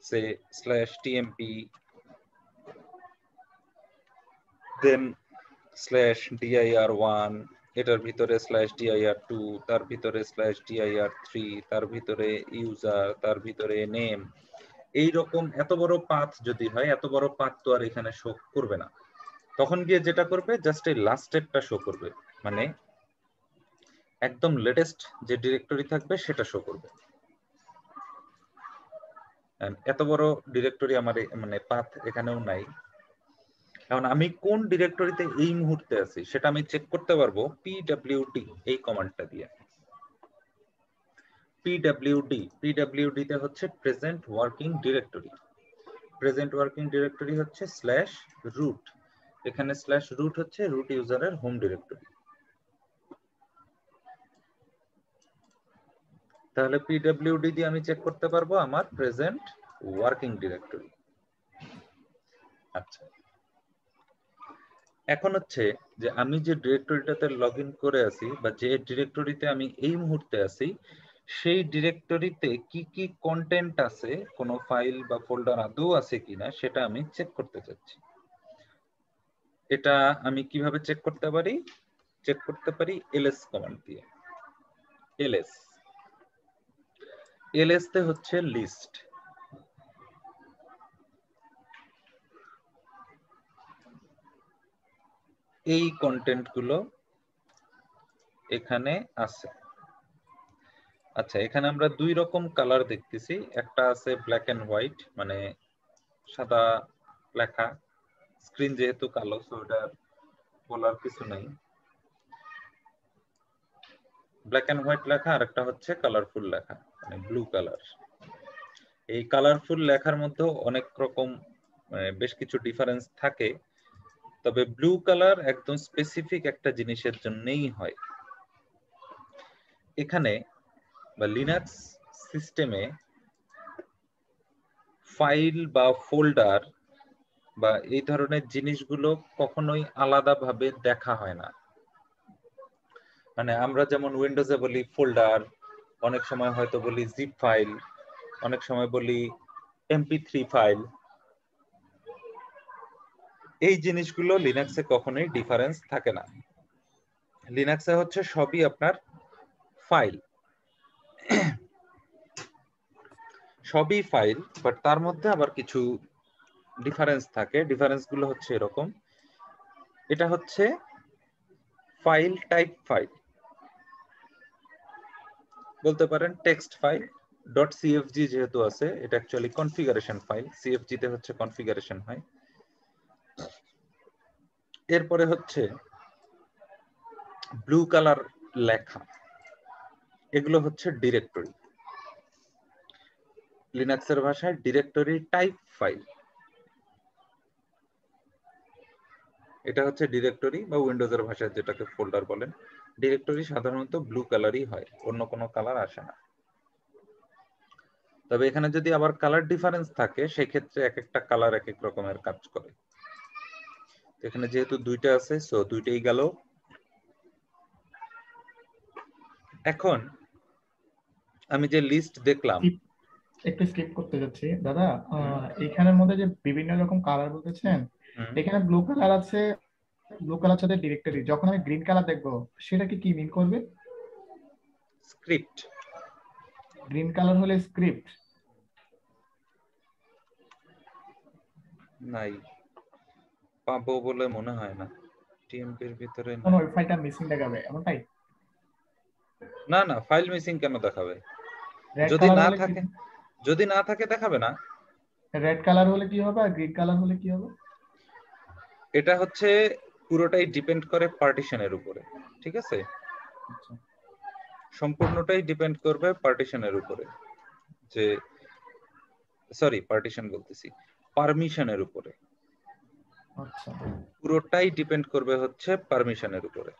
সে স্ল্যাশ টিএমপি দেন স্ল্যাশ dir1, এটার ভিতরে স্ল্যাশ dir2, তার ভিতরে স্ল্যাশ dir3, তার ভিতরে ইউজার, তার ভিতরে নেম, এইরকম এত বড় পাথ যদি হয়, এত বড় পাথ তো আর এখানে শো করবে না। তখন গিয়ে যেটা করবে জাস্ট এই লাস্টেরটা শো করবে, মানে একদম লেটেস্ট যে ডিরেক্টরি থাকবে সেটা শো করবে। এত বড় ডিরেক্টরি আমার মানে পাথ এখানেও নাই। এখন আমি কোন ডিরেক্টরিতে এই মুহূর্তে আছি সেটা আমি চেক করতে পারবো pwd এই কমান্ডটা দিয়ে। pwd তে হচ্ছে present working directory. Present working directory হচ্ছে স্ল্যাশ রুট, এখানে স্ল্যাশ রুট হচ্ছে রুট ইউজারের হোম ডিরেক্টরি। তাহলে pwd দিয়ে আমি চেক করতে পারবো আমার প্রেজেন্ট ওয়ার্কিং ডিরেক্টরি। আচ্ছা, এখন হচ্ছে যে আমি যে ডিরেক্টরিটাতে লগইন করে আছি বা যে ডিরেক্টরিতে আমি এই মুহূর্তে আছি সেই ডিরেক্টরিতে কি কি কন্টেন্ট আছে, কোনো ফাইল বা ফোল্ডার আদৌ আছে কিনা সেটা আমি চেক করতে চাচ্ছি। এটা আমি কিভাবে চেক করতে পারি? চেক করতে পারি ls কমান্ড দিয়ে। ls তে হচ্ছে লিস্ট। এই কন্টেন্ট গুলো এখানে আছে। আচ্ছা, এখানে আমরা দুই রকম কালার দেখতেছি, একটা আছে ব্ল্যাক এন্ড হোয়াইট, মানে সাদা লেখা, স্ক্রিন যেহেতু কালো সো এটা বলার কিছু নাই, ব্ল্যাক এন্ড হোয়াইট লেখা, আর একটা হচ্ছে কালারফুল লেখা মানে ব্লু কালার। এই কালারফুল লেখার মধ্যে অনেক রকম বেশ কিছু ডিফারেন্স থাকে, তবে ব্লু কালার একদম স্পেসিফিক একটা জিনিসের জন্যই হয়। এখানে বা লিনাক্স সিস্টেমে ফাইল বা ফোল্ডার বা এই ধরনের জিনিসগুলো কখনোই আলাদাভাবে দেখা হয় না। মানে আমরা যেমন উইন্ডোজে বলি ফোল্ডার, অনেক সময় হয়তো বলি জিপ ফাইল, অনেক সময় বলি mp3 ফাইল, এই জিনিসগুলো লিনাক্সে কখনোই ডিফারেন্স থাকে না। লিনাক্সে হচ্ছে সবই আপনার ফাইল, সবই ফাইল, বাট তার মধ্যে আবার কিছু ডিফারেন্স থাকে। ডিফারেন্স গুলো হচ্ছে এরকম, এটা হচ্ছে ফাইল টাইপ ফাইল, বলতে পারেন টেক্সট ফাইল। .cfg যেহেতু আছে এটা অ্যাকচুয়ালি কনফিগারেশন ফাইল, cfg তে হচ্ছে কনফিগারেশন হয়। এরপরে হচ্ছে ব্লু কালার লেখা, এগুলো হচ্ছে ডিরেক্টরি। লিনাক্সের ভাষায় ডিরেক্টরি টাইপ ফাইল, এটা হচ্ছে ডিরেক্টরি, বা উইন্ডোজের ভাষায় যেটাকে ফোল্ডার বলেন। ডিরেক্টরি সাধারণত ব্লু কালারই হয়, অন্য কোনো কালার আসে না। তবে এখানে যদি আবার কালার ডিফারেন্স থাকে সেক্ষেত্রে এক একটা কালার এক এক রকমের কাজ করে। এখানে যেহেতু দুইটা আছে সো দুইটাই গেল। এখন আমি যে লিস্ট দেখলাম, একটু স্কিপ করতে যাচ্ছি দাদা। এখানের মধ্যে যে বিভিন্ন রকম কালার বলতেছেন, এখানে ব্লু কালার আছে, ব্লু কালার সাথে ডিরেক্টরি। যখন আমি গ্রিন কালার দেখবো সেটা কি মিন করবে? স্ক্রিপ্ট। গ্রিন কালার হলে স্ক্রিপ্ট নাই, পাবো বলে মনে হয় না। টিএমপির ভিতরে কোন ওই ফাইলটা মিসিং দেখাবে এমনটাই? না না, ফাইল মিসিং কেন দেখাবে? রেড যদি কালার না হলে থাকে, যদি না থাকে দেখাবে না। রেড কালার হলে কি হবে আর গ্রিন কালার হলে কি হবে? এটা হচ্ছে পুরোটাই ডিপেন্ড করে পার্টিশনের উপরে, ঠিক আছে? সম্পূর্ণটাই ডিপেন্ড করবে পার্টিশনের উপরে, যে সরি পার্টিশন বলতেছি, পারমিশনের উপরে। আচ্ছা, পুরোটাই ডিপেন্ড করবে হচ্ছে পারমিশনের উপরে।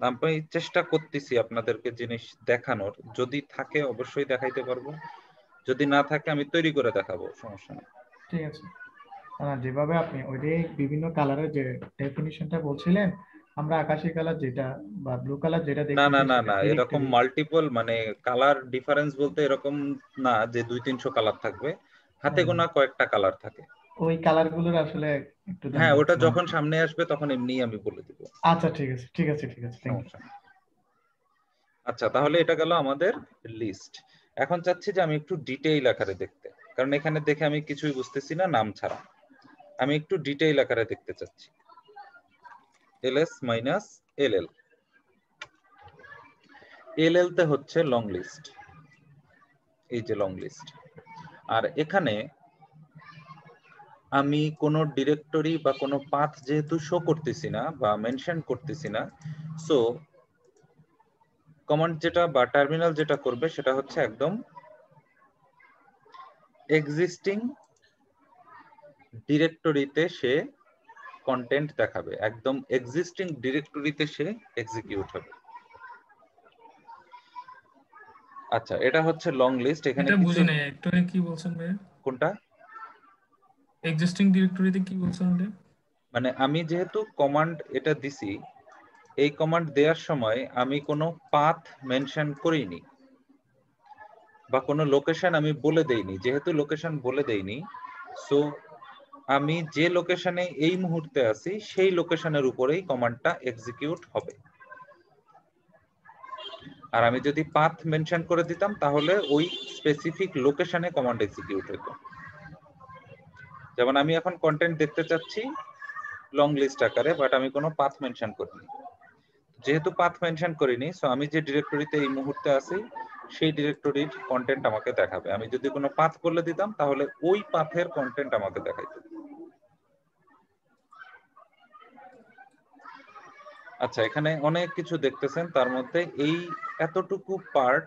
আমি চেষ্টা করতেছি আপনাদেরকে জিনিস দেখানোর, যদি থাকে অবশ্যই দেখাইতে পারবো, যদি না থাকে আমি তৈরি করে দেখাবো, সমস্যা নেই। ঠিক আছে। যেভাবে আপনি ওই যে বিভিন্ন কালারের যে ডেফিনিশনটা বলছিলেন, আমরা আকাশি কালার যেটা বা ব্লু কালার যেটা না দেখতেছি না না সেটা না, এরকম ডিরেক্টরি। মাল্টিপল মানে কালার ডিফারেন্স বলতে এরকম না যে 200-300 কালার থাকবে, হাতে গোনা কয়েকটা কালার থাকে। ওই কালারগুলোর আসলে একটু হ্যাঁ, ওটা জানতে যখন সামনে আসবে তখন এমনি আমি বলে দিব। আচ্ছা ঠিক আছে ঠিক আছে ঠিক আছে, থ্যাংক ইউ। আচ্ছা, তাহলে এটা গেল আমাদের লিস্ট। এখন চাচ্ছি যে আমি একটু ডিটেইল আকারে দেখতে, কারণ এখানে দেখে আমি কিছুই বুঝতেছি না নাম ছাড়া। আমি একটু ডিটেইল আকারে দেখতে চাচ্ছি। ls মাইনাস ll, ll তে হচ্ছে লং লিস্ট, এই যে লং লিস্ট। আর এখানে আমি কোনো ডিরেক্টরি বা কোনো পাথ যেহেতু শো করতেছি না বা মেনশন করতেছি না, সো কমান্ড যেটা বা টার্মিনাল যেটা করবে সেটা হচ্ছে একদম এক্সিস্টিং ডিরেক্টরিতে সে কন্টেন্ট দেখাবে, একদম এক্সিস্টিং ডিরেক্টরিতে সে এক্সিকিউট হবে। আচ্ছা, এটা হচ্ছে লং লিস্ট। এখানে এটা কিছু বুঝি নাই, একটু আগে কি বলছেন ভাই? কোনটা? এক্সিস্টিং ডিরেক্টরিতে কি বলছেন ওটা? মানে আমি যেহেতু কমান্ড এটা দিছি, এই কমান্ড দেওয়ার সময় আমি কোনো পাথ মেনশন করিনি বা কোনো লোকেশন আমি বলে দেইনি। যেহেতু লোকেশন বলে দেইনি, সো আমি যে লোকেশনে এই মুহূর্তে আছি সেই লোকেশনের উপরেই কমান্ডটা এক্সিকিউট হবে। আর আমি যদি পাথ মেনশন করে দিতাম তাহলে ওই স্পেসিফিক লোকেশনে কমান্ড এক্সিকিউট হতো। যেমন আমি এখন কন্টেন্ট দেখতে চাচ্ছি লং লিস্ট আকারে, বাট আমি কোনো পাথ মেনশন করিনি। যেহেতু পাথ মেনশন করিনি, সো আমি যে ডিরেক্টরিতে এই মুহূর্তে আছি সেই ডিরেক্টরির কন্টেন্ট আমাকে দেখাবে। আমি যদি কোনো পাথ বলে দিতাম তাহলে ওই পাথের কন্টেন্ট আমাকে দেখাইতো। আচ্ছা, এখানে অনেক কিছু দেখতেছেন, তার মধ্যে এই এতটুকু পার্ট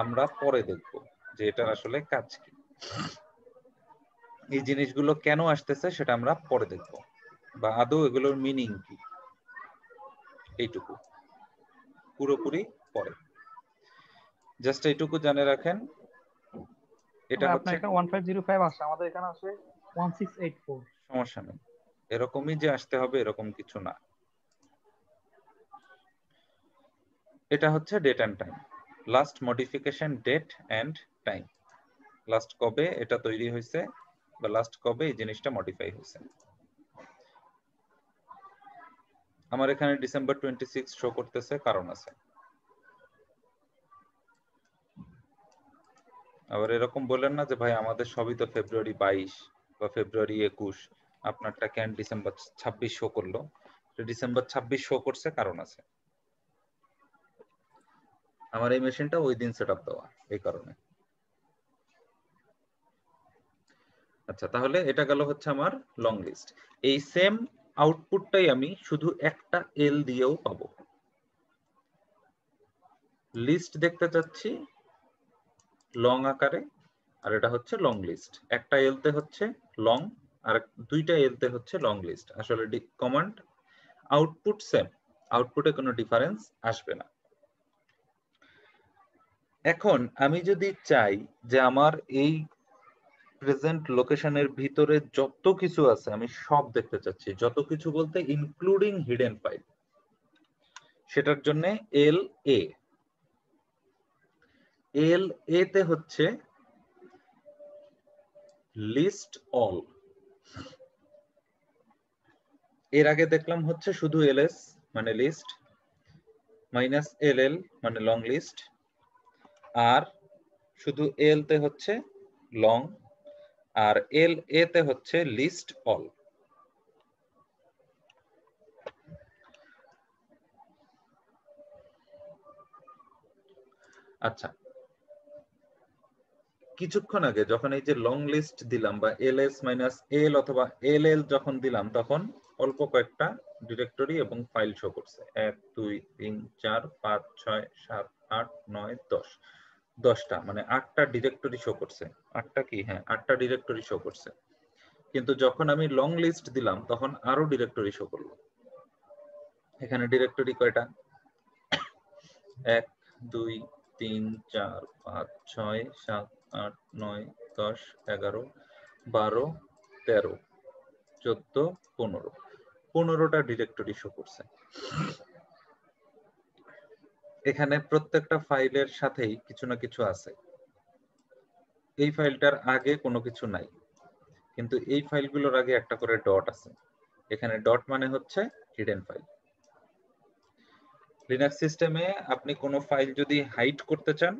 আমরা পরে দেখব যে এটার আসলে কাজ কি, এই জিনিসগুলো কেন আসতেছে সেটা আমরা পরে দেখব, বা আদৌ এগুলোর মিনিং কি, এইটুকু পুরোপুরি পরে। জাস্ট এইটুকু জানে রাখেন, এটা হচ্ছে আপনার এখানে 1505 আসে, আমাদের এখানে আসে 1684। সমস্যা নেই, এরকমই যে আসতে হবে এরকম কিছু না। এটা হচ্ছে date and time, last modification date and time, last কবে এটা তৈরি হয়েছে বা লাস্ট কবে এই জিনিসটা মডিফাই হয়েছে। আমার এখানে ডিসেম্বর 26 শো করতেছে, কারণ আছে। আবার এরকম বলেন না যে ভাই আমাদের সবই তো ফেব্রুয়ারি 22 বা ফেব্রুয়ারি 21, আপনারটা কেন ডিসেম্বর 26 শো করলো? ডিসেম্বর 26 শো করছে, কারণ আছে। আমার এই মেশিনটা ওই দিন সেটআপ দেওয়া, এই কারণে। আচ্ছা, তাহলে এটা গেল হচ্ছে আমার লং লিস্ট। এই সেম আউটপুটটাই আমি শুধু একটা এল দিয়েও পাবো। লিস্ট দেখতে চাচ্ছি লং আকারে, আর এটা হচ্ছে লং লিস্ট। একটা এলতে হচ্ছে লং আর দুইটা এলতে হচ্ছে লং লিস্ট। আসলে কমান্ড আউটপুট সেম, আউটপুটে কোনো ডিফারেন্স আসবে না। এখন আমি যদি চাই যে আমার এই প্রেজেন্ট লোকেশনের ভিতরে যত কিছু আছে আমি সব দেখতে চাচ্ছি, যত কিছু বলতে ইনক্লুডিং হিডেন ফাইল। সেটার জন্য এল এ তে হচ্ছে লিস্ট অল। এর আগে দেখলাম হচ্ছে শুধু এলএস মানে লিস্ট, মাইনাস এলএল মানে লং লিস্ট, আর শুধু এল তে হচ্ছে লং, আর এল এ তে হচ্ছে লিস্ট অল। আচ্ছা, কিছুক্ষণ আগে যখন এই যে লং লিস্ট দিলাম বা এলএস মাইনাস এল অথবা এলএল যখন দিলাম, তখন অল্প কয়েকটা ডিরেক্টরি এবং ফাইল শো করছে। 1 2 3 4 5 6 7 8 9 10, 10টা মানে 8টা ডিরেক্টরি শো করছে। 8টা কি? হ্যাঁ, 8টা ডিরেক্টরি শো করছে। কিন্তু যখন আমি লং লিস্ট দিলাম তখন আরো ডিরেক্টরি শো করলো। এখানে ডিরেক্টরি কয়টা? 1 2 3 4 5 6 7 8 9 10 11 12 13 14 15, 15টা ডিরেক্টরি শো করছে। এখানে প্রত্যেকটা ফাইলের সাথেই কিছু না কিছু আছে। এই ফাইলটার আগে কোনো কিছু নাই, কিন্তু এই ফাইলগুলোর আগে একটা করে ডট আছে। এখানে ডট মানে হচ্ছে হিডেন ফাইল। লিনাক্স সিস্টেমে আপনি কোনো ফাইল যদি হাইড করতে চান,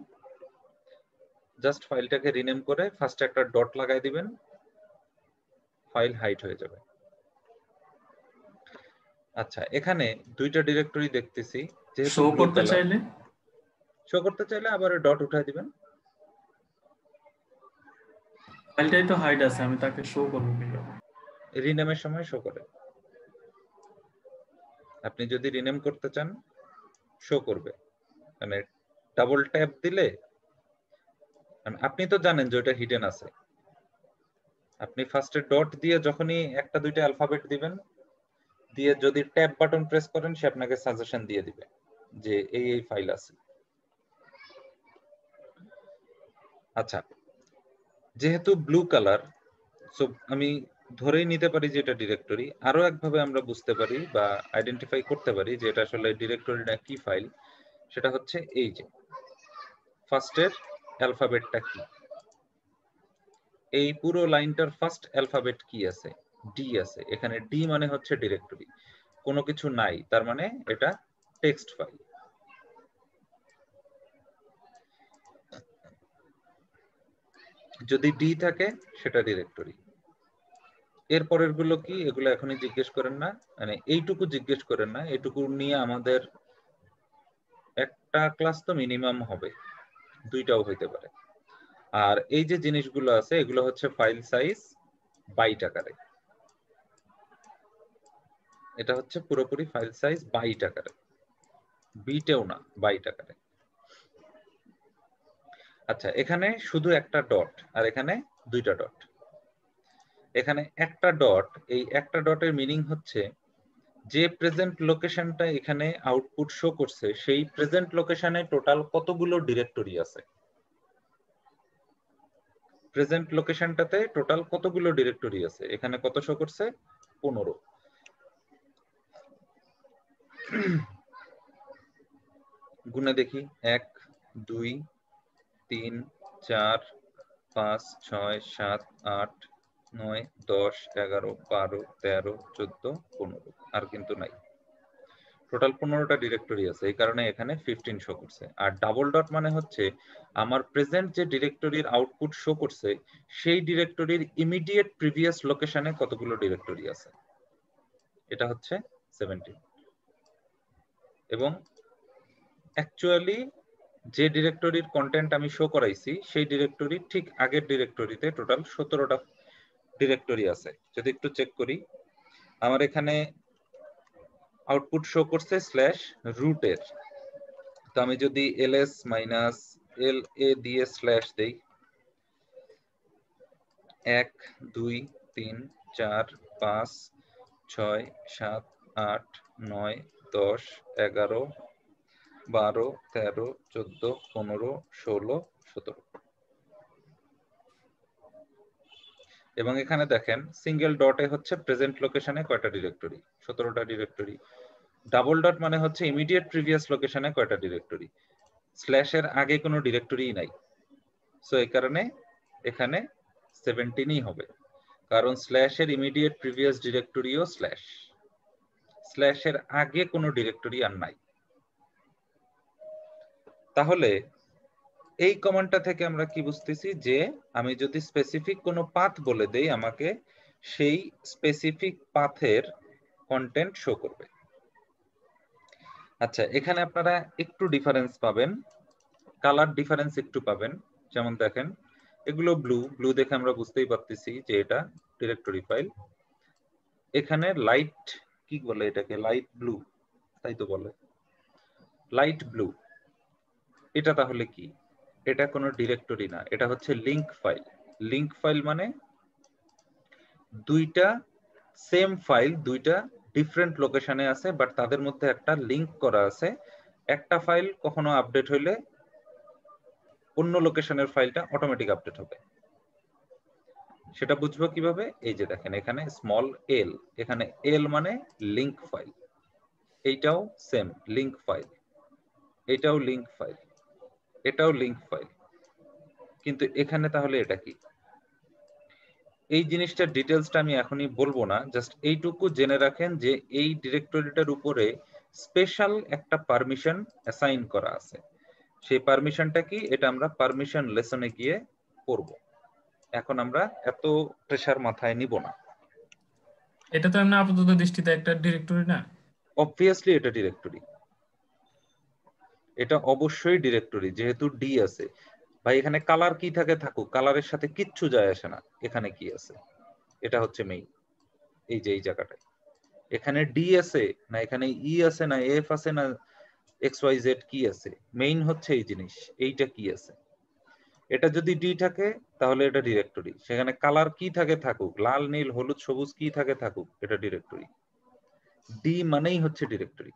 জাস্ট ফাইলটাকে রিনেম করে ফার্স্টে একটা ডট লাগাই দিবেন, ফাইল হাইড হয়ে যাবে। আচ্ছা, এখানে দুইটা ডিরেক্টরি দেখতেছি, যেহেতু শো করতে চাইলে শো করতে চাইলে আবার ডট উঠাই দিবেন। ফাইলটাই তো হাইড আছে, আমি তাকে শো করব কিভাবে? রিনেমের সময় শো করে। আপনি যদি রিনেম করতে চান শো করবে, মানে ডাবল ট্যাপ দিলে, আপনি তো জানেন যে ওটা হিডেন আছে। আপনি ফার্স্টে ডট দিয়ে যখনই একটা দুইটা অ্যালফাবেট দিবেন, দিয়ে যদি ট্যাব বাটন প্রেস করেন, সে আপনাকে সাজেশন দিয়ে দিবে যে এই ফাইল আছে। আচ্ছা, যেহেতু ব্লু কালার, সো আমি ধরেই নিতে পারি যে এটা ডিরেক্টরি। আরো একভাবে আমরা বুঝতে পারি বা আইডেন্টিফাই করতে পারি যে এটা আসলে ডিরেক্টরি না কি ফাইল, সেটা হচ্ছে এই যে ফার্স্টের অ্যালফাবেটটা কি। এই পুরো লাইনটার ফার্স্ট অ্যালফাবেট কি আছে? ডি আছে। এখানে ডি মানে হচ্ছে ডিরেক্টরি। কোনো কিছু নাই, তার মানে এটা টেক্সট ফাইল। যদি ডি থাকে সেটা ডিরেক্টরি। এরপরের গুলো কি? এগুলো এখনই জিজ্ঞেস করেন না, মানে এইটুকু জিজ্ঞেস করেন না। এইটুকু নিয়ে আমাদের একটা ক্লাস তো মিনিমাম হবে, দুইটাও হইতে পারে। আর এই যে জিনিসগুলো আছে, এগুলো হচ্ছে ফাইল সাইজ বাইট আকারে। এটা হচ্ছে পুরোপুরি ফাইল সাইজ বাইট আকারে, বিটেও না, বাইট আকারে। আচ্ছা, এখানে শুধু একটা ডট আর এখানে দুইটা ডট। এখানে একটা ডট, এই একটা ডটের মিনিং হচ্ছে যে প্রেজেন্ট লোকেশনটা এখানে আউটপুট শো করছে, সেই প্রেজেন্ট লোকেশনে টোটাল কতগুলো ডিরেক্টরি আছে। প্রেজেন্ট লোকেশনটাতে টোটাল কতগুলো ডিরেক্টরি আছে। এখানে কত শো করছে? 15। গুণে দেখি, 1 2 3 4 5 6 7 8 9 10 11 12 13 14 15, আর কিন্তু নাই। টোটাল 15টা ডিরেক্টরি আছে, এই কারণে এখানে 15 শো করছে। আর ডাবল ডট মানে হচ্ছে আমার প্রেজেন্ট যে ডিরেক্টরির আউটপুট শো করছে, সেই ডিরেক্টরির ইমিডিয়েট প্রিভিয়াস লোকেশনে কতগুলো ডিরেক্টরি আছে। এটা হচ্ছে 17। এবং অ্যাকচুয়ালি যে ডিরেক্টরির কন্টেন্ট আমি শো করাইছি, সেই ডিরেক্টরির ঠিক আগের ডিরেক্টরিতে টোটাল 17টা ডিরেক্টরি আছে। যদি একটু চেক করি, আমার এখানে আউটপুট শো করছে স্ল্যাশ রুটের। তো আমি যদি ls মাইনাস এল এ দিয়ে স্ল্যাশ দেই, 1 2 3 4 5 6 7 8 9 10 11 12 13 14 15 16 17। এবং এখানে দেখেন সিঙ্গেল ডটে হচ্ছে প্রেজেন্ট লোকেশনে কয়টা ডিরেক্টরি? 17টা ডিরেক্টরি। ডাবল ডট মানে হচ্ছে ইমিডিয়েট প্রিভিয়াস লোকেশনে কয়টা ডিরেক্টরি, স্ল্যাশের আগে কোনো ডিরেক্টরি নাই, সো এই কারণে এখানে 17ই হবে, কারণ স্ল্যাশের ইমিডিয়েট প্রিভিয়াস ডিরেক্টরিও স্ল্যাশ, স্ল্যাশের আগে কোনো ডিরেক্টরি আর নাই। তাহলে এই কমান্ডটা থেকে আমরা কি বুঝতেছি যে আমি যদি স্পেসিফিক কোনো পাথ বলে দেই আমাকে সেই স্পেসিফিক পাথের কন্টেন্ট শো করবে। আচ্ছা, এখানে আপনারা একটু ডিফারেন্স পাবেন, কালার ডিফারেন্স একটু পাবেন। যেমন দেখেন এগুলো ব্লু, ব্লু দেখে আমরা বুঝতেই পারতেছি যে এটা ডিরেক্টরি ফাইল। এখানে লাইট কি বলে এটাকে, লাইট ব্লু, তাই তো বলে লাইট ব্লু, এটা তাহলে কি? এটা কোনো ডিরেক্টরি না, এটা হচ্ছে লিংক ফাইল। লিংক ফাইল মানে দুইটা সেম ফাইল দুইটা ডিফারেন্ট লোকেশনে আছে, বাট তাদের মধ্যে একটা লিংক করা আছে। একটা ফাইল কখনো আপডেট হইলে অন্য লোকেশনের ফাইলটা অটোমেটিক আপডেট হবে। সেটা বুঝবো কিভাবে? এই যে দেখেন এখানে স্মল এল, এখানে এল মানে লিংক ফাইল, এইটাও সেম লিংক ফাইল, এটাও লিংক ফাইল, এটাও লিংক ফাইল। কিন্তু এখানে তাহলে এটা কি? এই জিনিসটার ডিটেলসটা আমি এখনই বলবো না, জাস্ট এইটুকু জেনে রাখেন যে এই ডিরেক্টরিটার উপরে স্পেশাল একটা পারমিশন অ্যাসাইন করা আছে। সেই পারমিশনটা কি, এটা আমরা পারমিশন লেসনে গিয়ে পড়ব। এখন আমরা এত প্রেসার মাথায় নিব না। এটা তো এমনি আপাতত দৃষ্টিতে একটা ডিরেক্টরি না? অবভিয়াসলি এটা ডিরেক্টরি, এটা অবশ্যই ডিরেক্টরি, যেহেতু ডি আছে। ভাই এখানে কালার কি থাকে থাকুক, কালারের সাথে কিচ্ছু যায় আসে না। এখানে কি আছে, এটা হচ্ছে মেইন। এই যে এই জায়গাটায় এখানে ডি আছে না, এখানে ই আছে না, এফ আছে না, এক্স ওয়াই জেড কি আছে, মেইন হচ্ছে এই জিনিস, এইটা কি আছে। এটা যদি ডি থাকে তাহলে এটা ডিরেক্টরি, সেখানে কালার কি থাকে থাকুক, লাল নীল হলুদ সবুজ কি থাকে থাকুক, এটা ডিরেক্টরি। ডি মানেই হচ্ছে ডিরেক্টরি,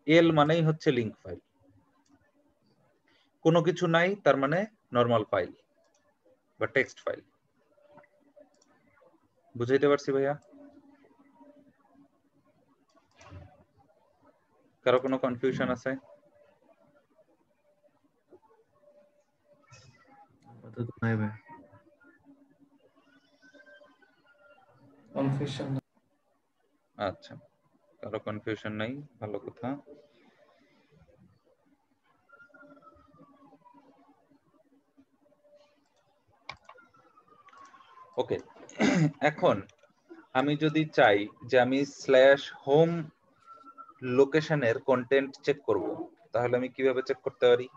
এল মানেই হচ্ছে লিংক ফাইল। কোনো কিছু নাই তার মানে নরমাল ফাইল বা টেক্সট ফাইল। বুঝাইতে পারছি ভাইয়া? কারো কোনো কনফিউশন আছে? নাই ভাই, কনফিউশন। আচ্ছা, কারো কনফিউশন নাই, ভালো কথা। ওকে, এখন আমি যদি চাই যে আমি স্ল্যাশ হোম লোকেশনের কন্টেন্ট চেক করব, তাহলে আমি কিভাবে চেক করতে পারি?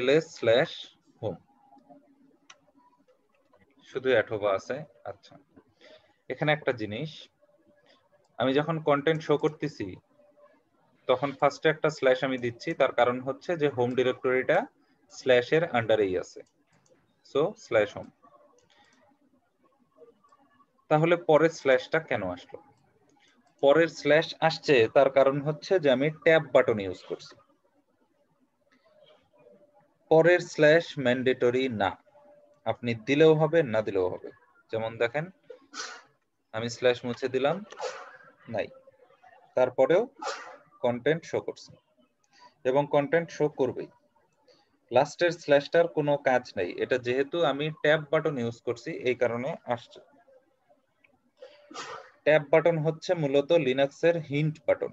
ls/home, শুধু অ্যাটোবা আছে। আচ্ছা, এখানে একটা জিনিস, আমি যখন কন্টেন্ট শো করতেছি তখন ফার্স্টে একটা স্ল্যাশ আমি দিচ্ছি, তার কারণ হচ্ছে যে হোম ডিরেক্টরিটা স্ল্যাশের আন্ডারেই আছে, সো স্ল্যাশ হোম। তাহলে পরের স্ল্যাশটা কেন আসলো? পরের স্ল্যাশ আসছে তার কারণ হচ্ছে যে আমি ট্যাব বাটন ইউজ করছি। পরের স্ল্যাশ ম্যান্ডেটরি না, আপনি দিলেও হবে না দিলেও হবে। যেমন দেখেন আমি স্ল্যাশ মুছে দিলাম, নাই, তারপরেও কন্টেন্ট শো করছে এবং কন্টেন্ট শো করবেই। লাস্টের স্ল্যাশটার কোনো কাজ নাই, এটা যেহেতু আমি ট্যাব বাটন ইউজ করছি এই কারণে আসছে। ট্যাব বাটন হচ্ছে মূলত লিনাক্সের হিন্ট বাটন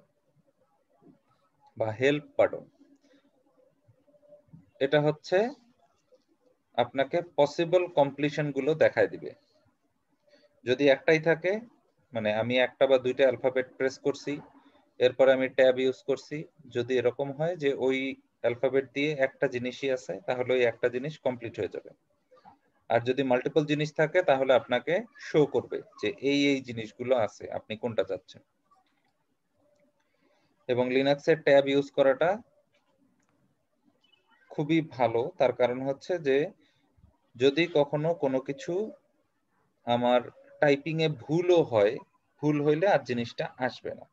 বা হেল্প বাটন। এটা হচ্ছে আপনাকে পসিবল কমপ্লিশন গুলো দেখায় দিবে। যদি একটাই থাকে, মানে আমি একটা বা দুইটা অ্যালফাবেট প্রেস করছি, এরপরে আমি ট্যাব ইউজ করছি, যদি এরকম হয় যে ওই অ্যালফাবেট দিয়ে একটা জিনিসই আছে, তাহলে ওই একটা জিনিস কমপ্লিট হয়ে যাবে। আর যদি মাল্টিপল জিনিস থাকে তাহলে আপনাকে শো করবে যে এই এই জিনিসগুলো আছে, আপনি কোনটা চাচ্ছেন। এবং লিনাক্সের ট্যাব ইউজ করাটা খুবই ভালো, তার কারণ হচ্ছে যে যদি কখনো কোনো কিছু আমার টাইপিং এ ভুলও হয়, ভুল হইলে আর জিনিসটা আসবে না।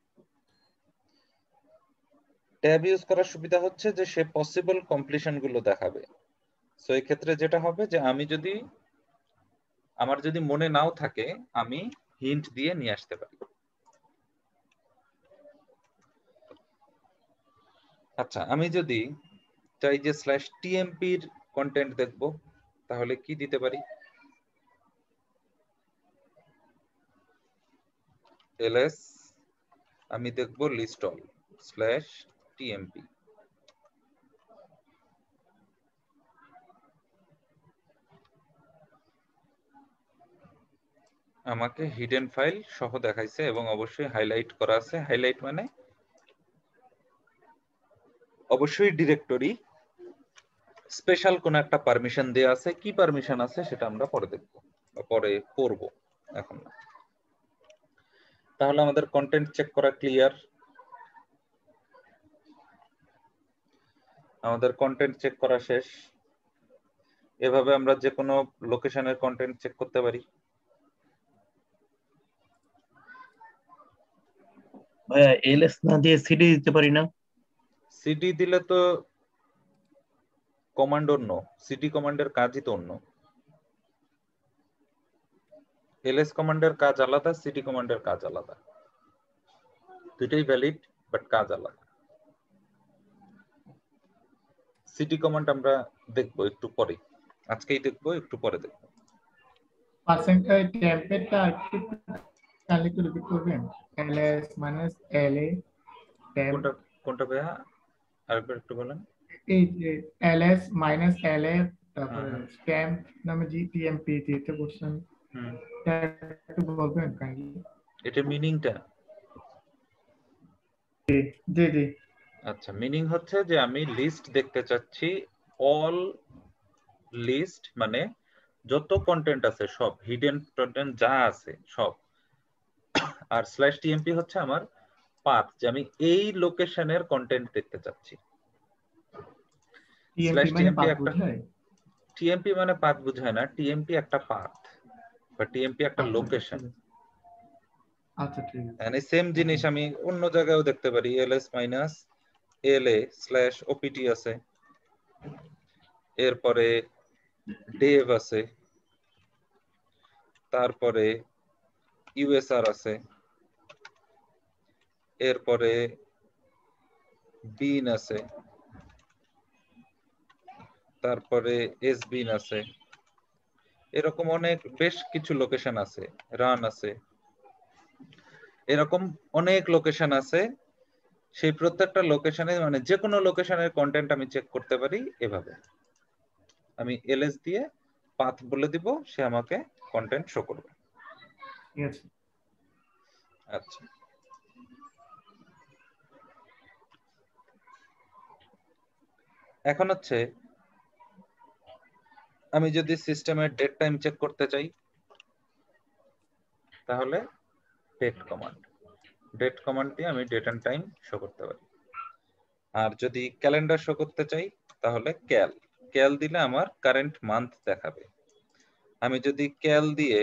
ট্যাব ইউজ করার সুবিধা হচ্ছে যে সে পসিবল কমপ্লিশন গুলো দেখাবে। সো এই ক্ষেত্রে যেটা হবে যে আমি যদি আমার যদি মনে নাও থাকে আমি হিন্ট দিয়ে নিয়ে আসতে পারি। আচ্ছা, আমি যদি চাই যে /tmp এর কন্টেন্ট দেখব, তাহলে কি দিতে পারি? ls আমি দেখব লিস্ট অল /tmp। আমাকে হিডেন ফাইল সহ দেখাইছে এবং অবশ্যই হাইলাইট করা আছে। হাইলাইট মানে অবশ্যই ডিরেক্টরি স্পেশাল কোন একটা পারমিশন দেয়া আছে। কি পারমিশন আছে সেটা আমরা পরে দেখব বা পরে করব, এখন না। তাহলে আমাদের কন্টেন্ট চেক করা ক্লিয়ার। আমাদের কন্টেন্ট চেক করা শেষ। এভাবে আমরা যে কোনো লোকেশনের কন্টেন্ট চেক করতে পারি। ভাইয়া এলএস না দিয়ে সিডি দিতে পারি না? সিডি দিলে তো কমান্ড অন্য, সিডি কমান্ডের কাজই তো অন্য। এলএস কমান্ডের কাজ আলাদা, সিডি কমান্ডের কাজ আলাদা। দুটোই ভ্যালিড, বাট কাজ আলাদা। সিডি কমান্ড আমরা দেখবো একটু পরে, আজকেই দেখবো, একটু পরে দেখবো। পার্সেন্টেজ টেম্পলেটটা একটু কাইন্ডলি একটু রিপিট করবেন। ls মাইনাস la কোনটা কোনটা ভাইয়া আরেকবার একটু বলেন। এই যে ls মাইনাস la তারপরে স্ট্যাম্প নামে gtmp দিতে বলছেন, একটু বলবেন কাইন্ডলি এটা মিনিংটা? জি জি। আচ্ছা, মিনিং হচ্ছে যে আমি লিস্ট দেখতে চাচ্ছি, অল লিস্ট মানে যত কন্টেন্ট আছে সব, হিডেন কন্টেন্ট যা আছে সব। আর /tmp হচ্ছে আমার পাথ, যে আমি এই লোকেশনের কন্টেন্ট দেখতে চাচ্ছি। tmp মানে পাথ বোঝায়? tmp মানে পাথ বোঝায় না, tmp একটা পাথ বা tmp একটা লোকেশন। আচ্ছা ঠিক আছে। মানে সেম জিনিস আমি অন্য জায়গায়ও দেখতে পারি। ls মাইনাস la/opt আছে, এরপরে dev আছে, তারপরে usr আছে, এরপরে bin আছে, তারপরে sbin আছে, এরকম অনেক বেশ কিছু লোকেশন আছে, রান আছে, এরকম অনেক লোকেশন আছে। সেই প্রত্যেকটা লোকেশনে মানে যে কোনো লোকেশনের কন্টেন্ট আমি চেক করতে পারি এভাবে। আমি ls দিয়ে পাথ বলে দিব, সে আমাকে কন্টেন্ট শো করবে। ঠিক আছে। আচ্ছা, এখন হচ্ছে আমি যদি সিস্টেমের ডেট টাইম চেক করতে চাই, তাহলে ডেট কমান্ড দিয়ে আমি ডেট এন্ড টাইম শো করতে পারি। আর যদি ক্যালেন্ডার শো করতে চাই তাহলে ক্যাল দিলে আমার কারেন্ট মান্থ দেখাবে। আমি যদি ক্যাল দিয়ে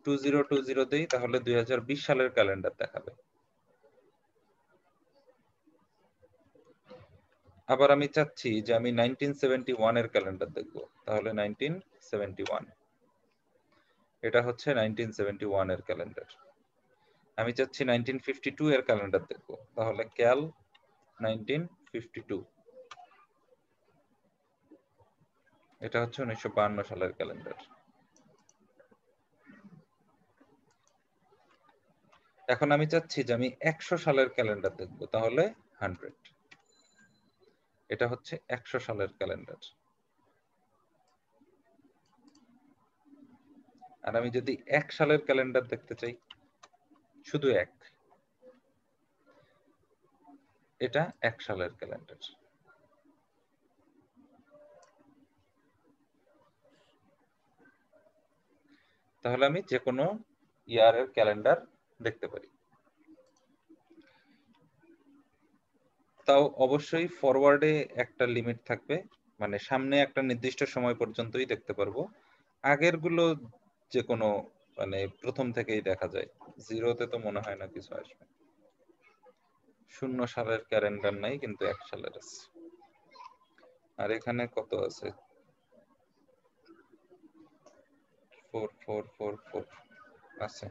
2020 দেই তাহলে 2020 সালের ক্যালেন্ডার দেখাবে। আবার আমি চাচ্ছি যে আমি 1971 এর ক্যালেন্ডার দেখবো, তাহলে 1971, এটা হচ্ছে 1971 এর ক্যালেন্ডার। আমি চাচ্ছি 1952 এর ক্যালেন্ডার দেখবো, তাহলে ক্যাল 1952, এটা হচ্ছে 1952 সালের ক্যালেন্ডার। এখন আমি চাচ্ছি যে আমি 100 সালের ক্যালেন্ডার দেখবো, তাহলে 100, এটা হচ্ছে 100 সালের ক্যালেন্ডার। আর আমি যদি 1 সালের ক্যালেন্ডার দেখতে চাই, শুধু 1, এটা 1 সালের ক্যালেন্ডার। তাহলে আমি যে কোনো ইয়ারের ক্যালেন্ডার দেখতে পারি। তাও অবশ্যই ফরওয়ার্ডে একটা লিমিট থাকবে, মানে সামনে একটা নির্দিষ্ট সময় পর্যন্তই দেখতে পারবো। আগের গুলো যে কোনো মানে প্রথম থেকেই দেখা যায়, জিরোতে তো মনে হয় না কিছু আসবে। 0 সালের ক্যালেন্ডার নাই, কিন্তু 1 সালের আছে। আর এখানে কত আছে? 44444 আছে,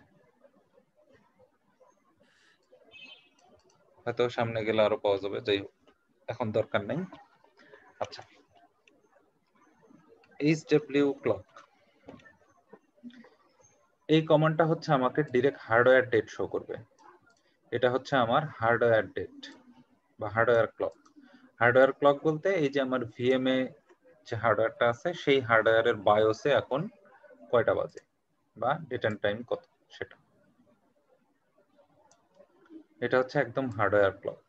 হয়তো সামনে গেলে আরো পাওয়া যাবে, যাই হোক এখন দরকার নেই। আচ্ছা, HW ক্লক, এই কমান্ডটা হচ্ছে আমাকে ডিরেক্ট হার্ডওয়্যার ডেট শো করবে। এটা হচ্ছে আমার হার্ডওয়্যার ডেট বা হার্ডওয়্যার ক্লক। হার্ডওয়্যার ক্লক বলতে এই যে আমার ভিএম এ যে হার্ডওয়্যারটা আছে সেই হার্ডওয়্যারের বায়োসে এখন কয়টা বাজে বা ডেট এন্ড টাইম কত সেটা। এটা হচ্ছে একদম হার্ডওয়্যার ক্লক।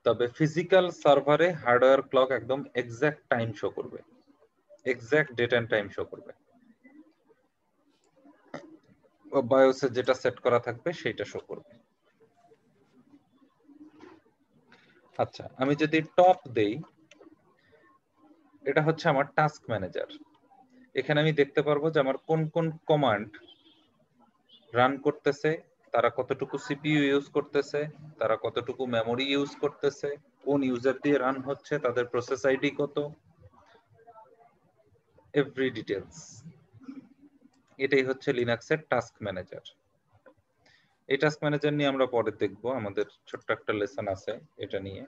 তবে ফিজিক্যাল সার্ভারে হার্ডওয়্যার ক্লক একদম এক্সাক্ট টাইম শো করবে, exact date and time show করবে। বায়োসে যেটা সেট করা থাকবে সেটা শো করবে। আচ্ছা, আমি যদি টপ দেই, এটা হচ্ছে আমার টাস্ক ম্যানেজার। এখানে আমি দেখতে পারবো যে আমার কোন কোন কমান্ড রান করতেছে, তারা কতটুকু সিপিইউ ইউজ করতেছে, তারা কতটুকু মেমোরি ইউজ করতেছে, কোন ইউজার দিয়ে রান হচ্ছে, তাদের প্রসেস আইডি কত, এভরি ডিটেলস। এটাই হচ্ছে লিনাক্সের টাস্ক ম্যানেজার। এই টাস্ক ম্যানেজার নিয়ে আমরা পরে দেখব, আমাদের ছোট্ট একটা লেসন আছে এটা নিয়ে।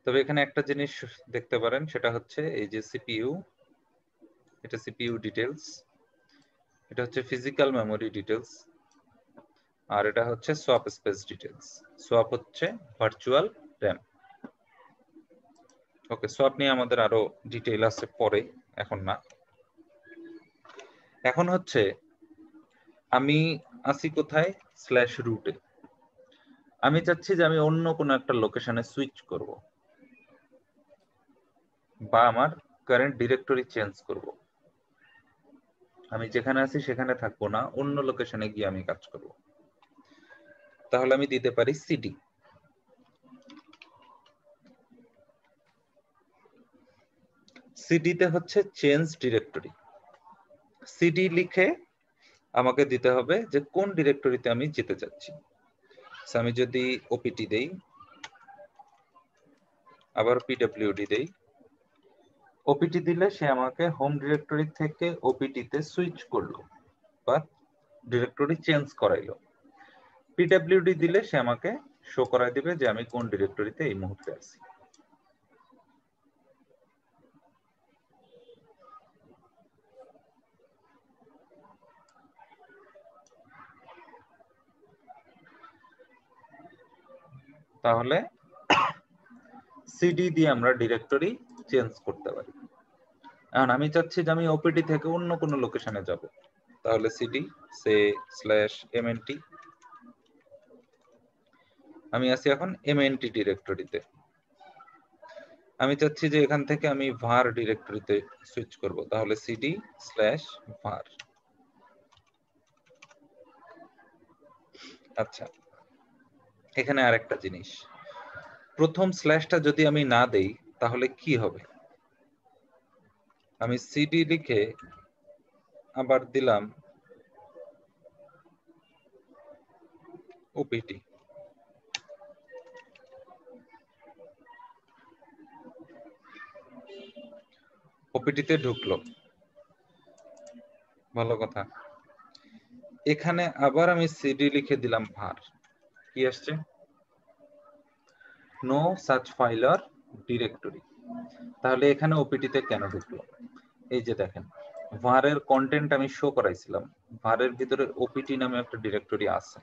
তবে এখানে একটা জিনিস দেখতে পারেন, সেটা হচ্ছে এই যে সিপিইউ, এটা সিপিইউ ডিটেলস, এটা হচ্ছে ফিজিক্যাল মেমোরি ডিটেলস, আর এটা হচ্ছে সোয়াপ স্পেস ডিটেলস। সোয়াপ হচ্ছে ভার্চুয়াল র্যাম। ওকে, সোয়াপ নিয়ে আমাদের আরো ডিটেইল আছে পরে, এখন না। এখন হচ্ছে আমি আসি কোথায়, স্ল্যাশ রুটে। আমি চাচ্ছি যে আমি অন্য কোনো একটা লোকেশনে সুইচ করব বা আমার কারেন্ট ডিরেক্টরি চেঞ্জ করব। আমি যেখানে আছি সেখানে থাকবো না, অন্য লোকেশনে গিয়ে আমি কাজ করব। তাহলে আমি দিতে পারি সিডি। সিডিতে হচ্ছে চেঞ্জ ডিরেক্টরি। সিডি লিখে আমাকে দিতে হবে যে কোন ডিরেক্টরিতে আমি যেতে চাচ্ছি। আমি যদি ওপিটি দেই, আবার পিডব্লিউডি দেই, ওপিটি দিলে সে আমাকে হোম ডিরেক্টরি থেকে ওপিটি তে সুইচ করলো বা ডিরেক্টরি চেঞ্জ করাইলো। পিডব্লিউডি দিলে সে আমাকে শো করাই দিবে যে আমি কোন ডিরেক্টরিতে এই মুহূর্তে আছি। তাহলে সিডি দিয়ে আমরা ডিরেক্টরি চেঞ্জ করতে পারি। এখন আমি চাচ্ছি যে আমি ওপিটি থেকে অন্য কোনো লোকেশনে যাব, তাহলে সিডি সে স্ল্যাশ এমএনটি। আমি আছি এখন এমএনটি ডিরেক্টরিতে। আমি চাচ্ছি যে এখান থেকে আমি var ডিরেক্টরিতে সুইচ করব, তাহলে সিডি স্ল্যাশ var। আচ্ছা, এখানে আরেকটা জিনিস, প্রথম স্ল্যাশটা যদি আমি না দেই তাহলে কি হবে? আমি সিডি লিখে আবার দিলাম ওপিটি, ওপিটিতে ঢুকলো, ভালো কথা। এখানে আবার আমি সিডি লিখে দিলাম var, কি আসছে? No such file or directory. তাহলে এখানে ওপিটিতে কেন ঢুকলো? এই যে দেখেন, var এর কন্টেন্ট আমি শো করাইছিলাম, var এর ভিতরে ওপিটি নামে একটা ডিরেক্টরি আছে,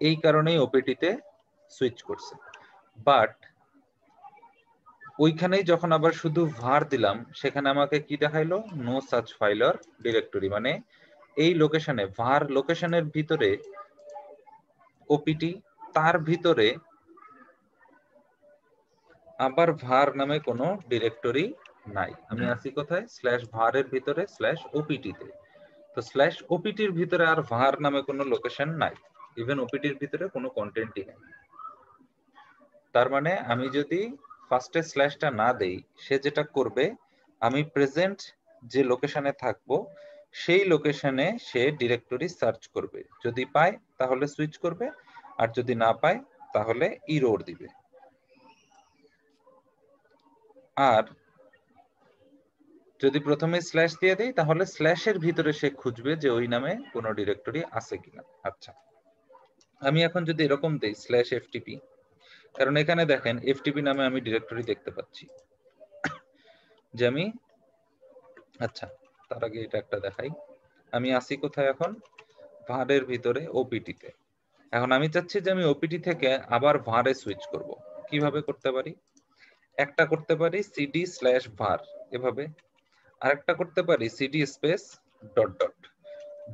এই কারণেই ওপিটিতে সুইচ করছে। বাট ওইখানেই যখন আবার শুধু var দিলাম, সেখানে আমাকে কি দেখাইলো? No such file or directory. মানে এই লোকেশনে, var লোকেশনের ভিতরে ওপিটি, তার ভিতরে আবার var নামে কোনো ডিরেক্টরি নাই। আমি আছি কোথায়? স্ল্যাশ var এর ভিতরে স্ল্যাশ ওপিটি তে। তো স্ল্যাশ ওপিটির ভিতরে আর var নামে কোনো লোকেশন নাই, ইভেন ওপিটির ভিতরে কোনো কন্টেন্টই নাই। তার মানে আমি যদি ফার্স্টে স্ল্যাশটা না দেই, সে যেটা করবে, আমি প্রেজেন্ট যে লোকেশনে থাকবো সেই লোকেশনে সে ডিরেক্টরি সার্চ করবে, যদি পায় তাহলে সুইচ করবে, আর যদি না পায় তাহলে ইরোর দিবে। আর যদি প্রথমে স্ল্যাশ দিয়ে দেই তাহলে স্ল্যাশের ভিতরে সে খুঁজবে যে ওই নামে কোনো ডিরেক্টরি আছে কিনা। আচ্ছা, আমি এখন যদি এরকম দেই স্ল্যাশ এফটিপি, কারণ এখানে দেখেন এফটিপি নামে আমি ডিরেক্টরি দেখতে পাচ্ছি যে আমি, আচ্ছা তার আগে এটা একটা দেখাই, আমি আসি কোথায় এখন, ভারের ভিতরে ওপিটিতে। এখন আমি চাচ্ছি যে আমি ওপিটি থেকে আবার ভারে সুইচ করব। কিভাবে করতে পারি? একটা করতে পারি সিডি স্ল্যাশ ভার এভাবে, আরেকটা করতে পারি সিডি স্পেস ডট ডট।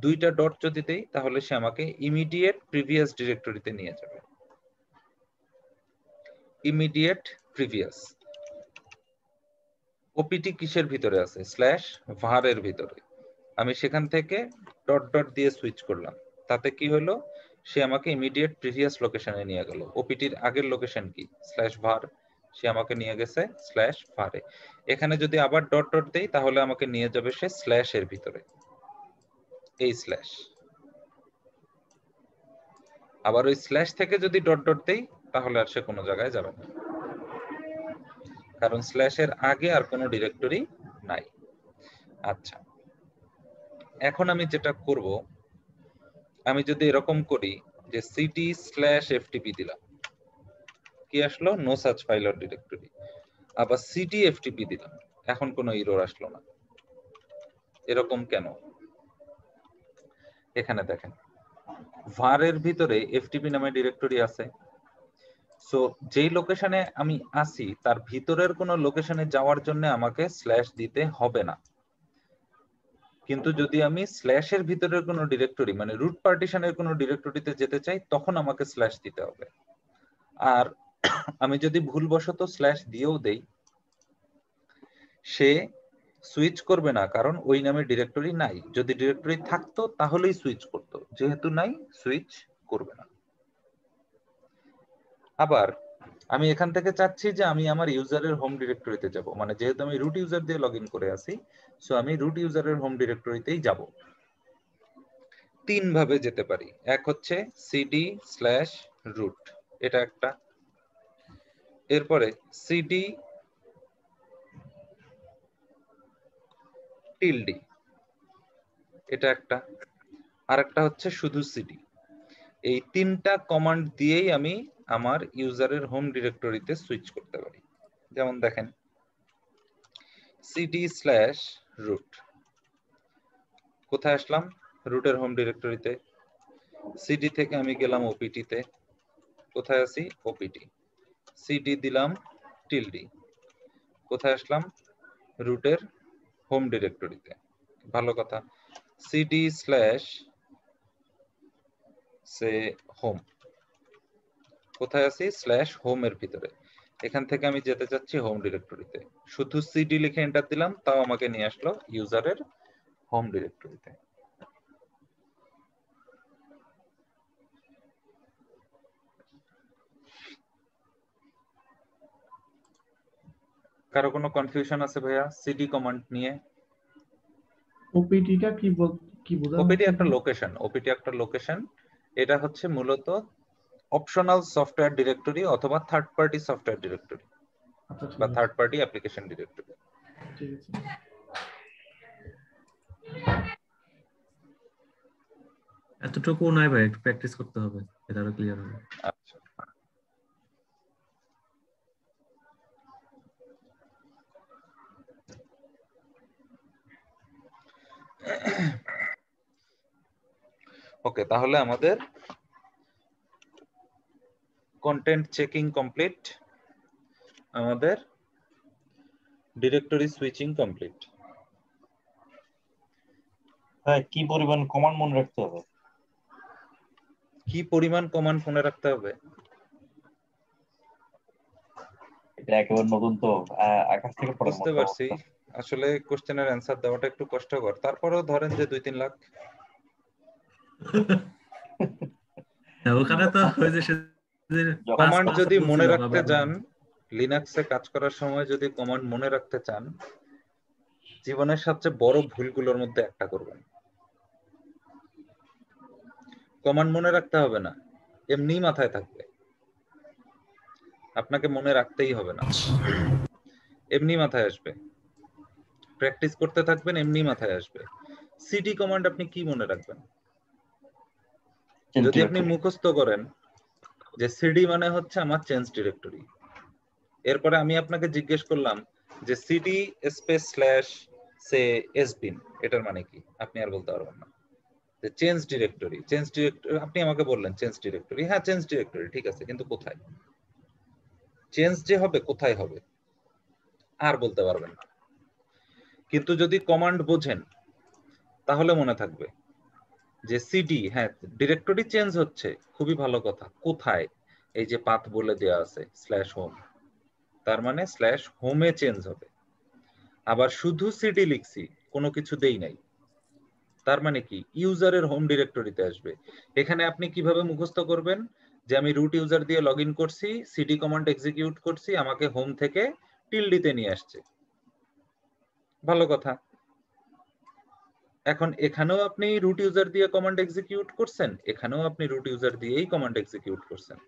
দুইটা ডট যদি দেই তাহলে সে আমাকে ইমিডিয়েট প্রিভিয়াস ডিরেক্টরিতে নিয়ে যাবে। ইমিডিয়েট প্রিভিয়াস ওপিটি কিসের ভিতরে আছে? স্ল্যাশ ভারের ভিতরে। আমি সেখান থেকে ডট ডট দিয়ে সুইচ করলাম, তাতে কি হলো? সে আমাকে ইমিডিয়েট প্রিভিয়াস লোকেশনে নিয়ে গেল। ওপিটির আগের লোকেশন কি? স্ল্যাশ ভার, সে আমাকে নিয়ে গেছে স্ল্যাশ ভারে। এখানে যদি আবার ডট ডট দেই তাহলে আমাকে নিয়ে যাবে সে স্ল্যাশ এর ভিতরে, এই স্ল্যাশ। আবার ওই স্ল্যাশ থেকে যদি ডট ডট দেই তাহলে আর সে কোনো জায়গায় যাবে না, কারণ স্ল্যাশের আগে আর কোনো ডিরেক্টরি নাই। আচ্ছা, এখন আমি যেটা করব, আমি যদি এরকম করি যে সিটি স্ল্যাশ এফটিপি দিলাম, কি আসলো? No such file or directory. আবার সিটি এফটিপি দিলাম, এখন কোনো এরর আসলো না। এরকম কেন? এখানে দেখেন ভারের ভিতরে এফটিপি নামে ডিরেক্টরি আছে। সো যেই লোকেশনে আমি আসি তার ভিতরের কোনো লোকেশনে যাওয়ার জন্য আমাকে স্ল্যাশ দিতে হবে না। কিন্তু যদি আমি স্ল্যাশের ভিতরের কোনো ডিরেক্টরি মানে রুট পার্টিশনের কোনো ডিরেক্টরিতে যেতে চাই তখন আমাকে স্ল্যাশ দিতে হবে। আর আমি যদি ভুলবশত স্ল্যাশ দিয়েও দেই সে সুইচ করবে না, কারণ ওই নামে ডিরেক্টরি নাই। যদি ডিরেক্টরি থাকতো তাহলেই সুইচ করতো, যেহেতু নাই সুইচ করবে না। আবার আমি এখান থেকে চাচ্ছি যে আমি আমার ইউজারের হোম ডিরেক্টরিতে যাব, মানে যেহেতু আমি রুট ইউজার দিয়ে লগইন করে আছি, সো আমি রুট ইউজারের হোম ডিরেক্টরিতেই যাব। তিন ভাবে যেতে পারি। এক হচ্ছে সিডি স্ল্যাশ রুট, এটা একটা। এরপরে সিডি টিলডি, এটা একটা। আরেকটা হচ্ছে শুধু সিডি। এই তিনটা কমান্ড দিয়েই আমি আমার ইউজারের হোম ডিরেক্টরিতে সুইচ করতে পারি। যেমন দেখেন সিডি স্ল্যাশ রুট, কোথায় আসলাম? রুটের হোম ডিরেক্টরিতে। সিডি থেকে আমি গেলাম ওপিটিতে, কোথায় আছি? ওপিটি। সিডি দিলাম টিলডি, কোথায় আসলাম? রুটের হোম ডিরেক্টরিতে। ভালো কথা। সিডি স্ল্যাশ সে হোম, কোথায় আছি? স্ল্যাশ হোম এর ভিতরে। এখান থেকে আমি যেতে চাচ্ছি হোম ডিরেক্টরিতে। শুধু সিডি লিখে এন্টার দিলাম, তাও আমাকে নিয়ে আসলো ইউজারের হোম ডিরেক্টরিতে। কারো কোনো কনফিউশন আছে ভাইয়া সিডি কমান্ড নিয়ে? ওপিটিটা কি বোঝানো? ওপিটি একটা লোকেশন, ওপিটি একটা লোকেশন। এটা হচ্ছে মূলত অপশনাল সফটওয়্যার ডিরেক্টরি অথবা থার্ড পার্টি সফটওয়্যার ডিরেক্টরি বা থার্ড পার্টি অ্যাপ্লিকেশন ডিরেক্টরি। ঠিক আছে। এতটুকু নয় ভাই, একটু প্র্যাকটিস করতে হবে, এটা আরো ক্লিয়ার হবে। আচ্ছা, ওকে, তাহলে আমাদের কন্টেন্ট চেকিং কমপ্লিট, আমাদের ডিরেক্টরি সুইচিং কমপ্লিট। হ্যাঁ, কি পরিমাণ কমান্ড মনে রাখতে হবে? কি পরিমাণ কমান্ড মনে রাখতে হবে? এটা একেবারে নতুন তো, আকাশ থেকে পড়ার বুঝতে মতো পারছি, অবস্থা। আসলে কোশ্চেনের অ্যান্সার দেওয়াটা একটু কষ্টকর। তারপরেও ধরেন যে 2-3 লাখ। ওখানে তো ওই যে কমান্ড যদি মনে রাখতে চান, লিনাক্সে কাজ করার সময় যদি কমান্ড মনে রাখতে চান, জীবনের সবচেয়ে বড় ভুলগুলোর মধ্যে একটা করবেন। কমান্ড মনে রাখতে হবে না, এমনি মাথায় থাকবে, আপনাকে মনে রাখতেই হবে না, এমনি মাথায় আসবে। প্র্যাকটিস করতে থাকবেন, এমনি মাথায় আসবে। সিডি কমান্ড আপনি কি মনে রাখবেন? যদি আপনি মুখস্থ করেন যে সিডি মানে হচ্ছে আমার চেঞ্জ ডিরেক্টরি, এরপরে আমি আপনাকে জিজ্ঞেস করলাম যে সিডি স্পেস স্ল্যাশ সে এসবিন, এটার মানে কি? আপনি আর বলতে পারবেন না। যে চেঞ্জ ডিরেক্টরি, আপনি আমাকে বললেন চেঞ্জ ডিরেক্টরি, হ্যাঁ চেঞ্জ ডিরেক্টরি ঠিক আছে, কিন্তু কোথায় চেঞ্জ যে হবে, কোথায় হবে আর বলতে পারবেন না। কিন্তু যদি কমান্ড বোঝেন তাহলে মনে থাকবে যে সিডি, হ্যাঁ ডিরেক্টরি চেঞ্জ হচ্ছে, খুবই ভালো কথা, কোথায়? এই যে পাথ বলে দেওয়া আছে স্ল্যাশ হোম, তার মানে স্ল্যাশ হোমে চেঞ্জ হবে। আবার শুধু সিডি লিখছি, কোনো কিছু দেই নাই, তার মানে কি ইউজারের হোম ডিরেক্টরিতে আসবে। এখানে আপনি কিভাবে মুখস্থ করবেন যে আমি রুট ইউজার দিয়ে লগ ইন করছি, সিডি কমান্ড এক্সিকিউট করছি, আমাকে হোম থেকে টিলডিতে নিয়ে আসছে, ভালো কথা। এখন এখানেও আপনি রুট ইউজার দিয়ে কমান্ড এক্সিকিউট করছেন, এখানেও আপনি রুট ইউজার দিয়েই কমান্ড এক্সিকিউট করছেন।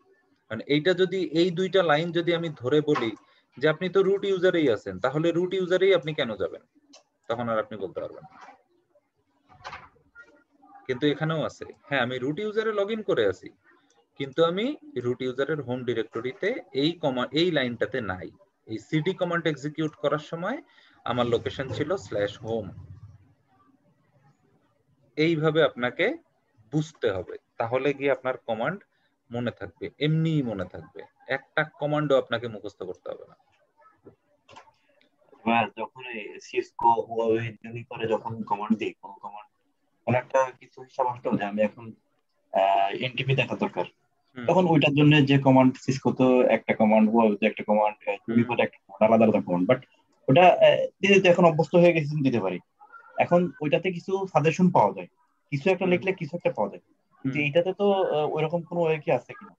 মানে এইটা যদি, এই দুইটা লাইন যদি আমি ধরে বলি যে আপনি তো রুট ইউজারেই আছেন, তাহলে রুট ইউজারেই আপনি কেন যাবেন, তখন আর আপনি বলতে পারবেন। কিন্তু এখানেও আছে, হ্যাঁ আমি রুট ইউজারে লগ ইন করে আছি, কিন্তু আমি রুট ইউজারের হোম ডিরেক্টরিতে এই লাইনটাতে নাই। এই সিডি কমান্ড এক্সিকিউট করার সময় আমার লোকেশন ছিল স্ল্যাশ হোম। এইভাবে আপনাকে বুঝতে হবে, তাহলে গিয়ে আপনার কমান্ড মনে থাকবে, এমনিই মনে থাকবে, একটা কমান্ডও আপনাকে মুখস্থ করতে হবে না। যখন সিসকো হুয়াওয়ে ইত্যাদি করে যখন কমান্ড দিই, কোন কমান্ড কোন একটা কিছু হিসাব আসলো যে আমি এখন এনটিপি দেখা দরকার, তখন ওইটার জন্য যে কমান্ড, সিসকো তো একটা কমান্ড, হুয়াওয়ে একটা কমান্ড, জুনিপার একটা কমান্ড, আলাদা আলাদা কমান্ড, বাট ওটা দিতে এখন অভ্যস্ত হয়ে গেছি, দিতে পারি। এখন ওইটাতে কিছু সাজেশন পাওয়া যায়, কিছু একটা লিখলে কিছু একটা পাওয়া যায়, কিন্তু এইটাতে তো ওইরকম কোনো ওয়ে কি আছে কিনা?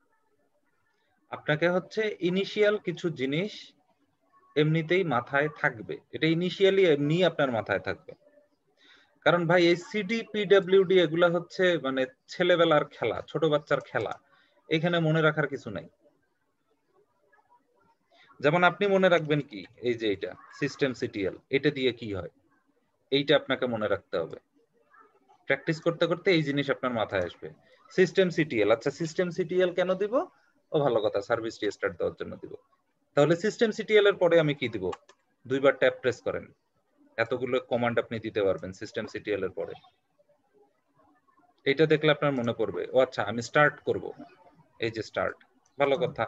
আপনাকে হচ্ছে ইনিশিয়াল কিছু জিনিস এমনিতেই মাথায় থাকবে, এটা ইনিশিয়ালি এমনি আপনার মাথায় থাকবে। কারণ ভাই এই সিডি পিডব্লিউডি এগুলা হচ্ছে মানে ছেলেবেলার খেলা, ছোট বাচ্চার খেলা, এখানে মনে রাখার কিছু নাই। যেমন আপনি মনে রাখবেন কি, এই যে এটা সিস্টেম সিটিএল, এটা দিয়ে কি হয়, এইটা আপনাকে মনে রাখতে হবে। প্র্যাকটিস করতে করতে এই জিনিস আপনার মাথায় আসবে। সিস্টেম সিটিএল, আচ্ছা সিস্টেম সিটিএল কেন দিব? ও ভালো কথা, সার্ভিস রিস্টার্ট দেওয়ার জন্য দিব। তাহলে সিস্টেম সিটিএল এর পরে আমি কি দিব? দুইবার ট্যাপ প্রেস করেন, এতগুলো কমান্ড আপনি দিতে পারবেন সিস্টেম সিটিএল এর পরে। এটা দেখলে আপনার মনে পড়বে, ও আচ্ছা আমি স্টার্ট করব, এই যে স্টার্ট, ভালো কথা,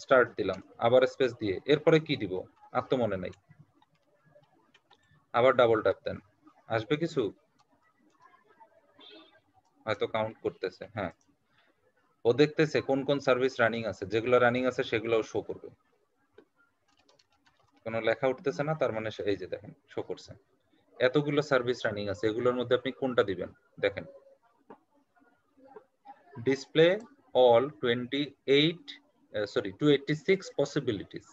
স্টার্ট দিলাম, আবার স্পেস দিয়ে এরপরে কি দিব আর তো মনে নাই, আবার ডাবল ট্যাপ দেন, আসবে কিছু, হয়তো কাউন্ট করতেছে, হ্যাঁ ও দেখতেছে কোন কোন সার্ভিস রানিং আছে, যেগুলো রানিং আছে সেগুলো শো করবে। কোনো লেখা উঠতেছে না, তার মানে এই যে দেখেন শো করছে, এতগুলো সার্ভিস রানিং আছে, এগুলোর মধ্যে আপনি কোনটা দিবেন দেখেন, ডিসপ্লে অল 286 পসিবিলিটিস,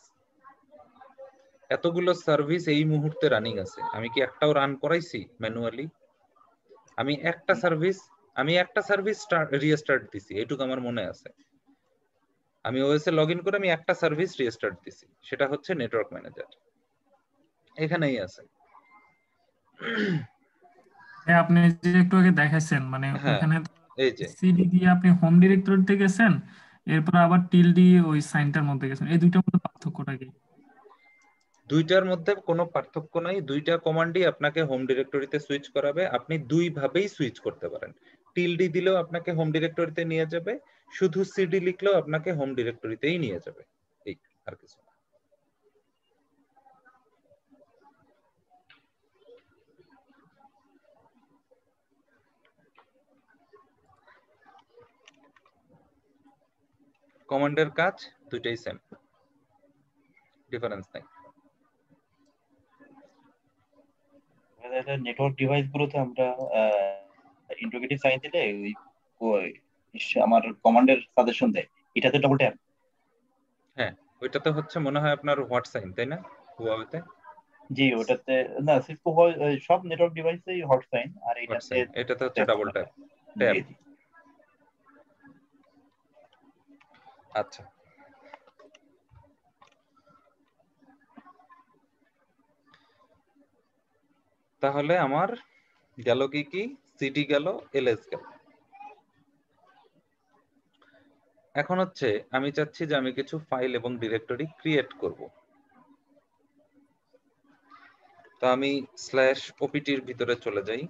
এতগুলো সার্ভিস এই মুহূর্তে রানিং আছে, আমি কি একটাও রান করাইছি ম্যানুয়ালি? আমি একটা সার্ভিস রিস্টার্ট দিছি, এইটুকু আমার মনে আছে। আমি ওএস এ লগইন করে আমি একটা সার্ভিস রিস্টার্ট দিছি, সেটা হচ্ছে নেটওয়ার্ক ম্যানেজার, এখানেই আছে। হ্যাঁ, আপনি যে একটু আগে দেখাইছেন, মানে হ্যাঁ ওখানে এই যে সিডি দিয়ে আপনি হোম ডিরেক্টরিতে গেছেন, এরপর আবার টিল দিয়ে ওই সাইনটার মধ্যে গেছেন, এই দুইটার মধ্যে পার্থক্যটা কি? দুইটার মধ্যে কোনো পার্থক্য নাই, দুইটা কমান্ডই আপনাকে হোম ডিরেক্টরিতে সুইচ করাবে, আপনি দুই ভাবেই সুইচ করতে পারেন। টিলডি দিলেও আপনাকে হোম ডিরেক্টরিতে নিয়ে যাবে, শুধু সিডি লিখলেও আপনাকে হোম ডিরেক্টরিতেই নিয়ে যাবে, এই আর কিছু না। কমান্ডের কাজ দুইটাই সেম, ডিফারেন্স নাই। নেটওয়ার্ক ডিভাইস গুলোতে আমরা ইন্টিগ্রেটিভ সাইন দিলে ওই আমার কমান্ডের সাজেশন দেয়, এটাতে ডবল ট্যাপ? হ্যাঁ ওইটাতে হচ্ছে মনে হয় আপনার হোয়াট সাইন, তাই না হুয়াওয়েতে? জি, ওটাতে না, সিসকো সব নেটওয়ার্ক ডিভাইসেই হট সাইন, আর এটাতে হচ্ছে ডাবল ট্যাপ। ট্যাপ, আচ্ছা তাহলে আমার গেল কি কি, সিডি গেল, এলএস গেল। এখন হচ্ছে আমি চাচ্ছি যে আমি কিছু ফাইল এবং ডিরেক্টরি ক্রিয়েট করব। তো আমি /opt-র ভিতরে চলে যাই।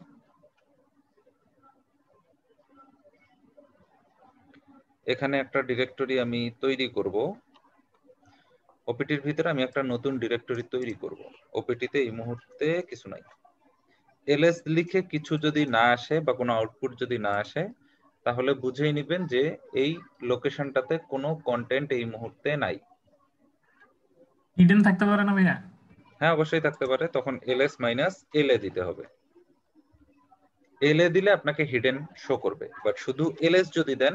এখানে একটা ডিরেক্টরি আমি তৈরি করব। ওপিটির ভিতরে আমি একটা নতুন ডিরেক্টরি তৈরি করব। ওপিটিতে এই মুহূর্তে কিছু নাই। এলএস লিখে কিছু যদি না আসে বা কোনো আউটপুট যদি না আসে, তাহলে বুঝেই নেবেন যে এই লোকেশনটাতে কোনো কন্টেন্ট এই মুহূর্তে নাই। হিডেন থাকতে পারে না ভাইয়া? হ্যাঁ, অবশ্যই থাকতে পারে। তখন ls-la দিতে হবে। la দিলে আপনাকে হিডেন শো করবে, বাট শুধু ls যদি দেন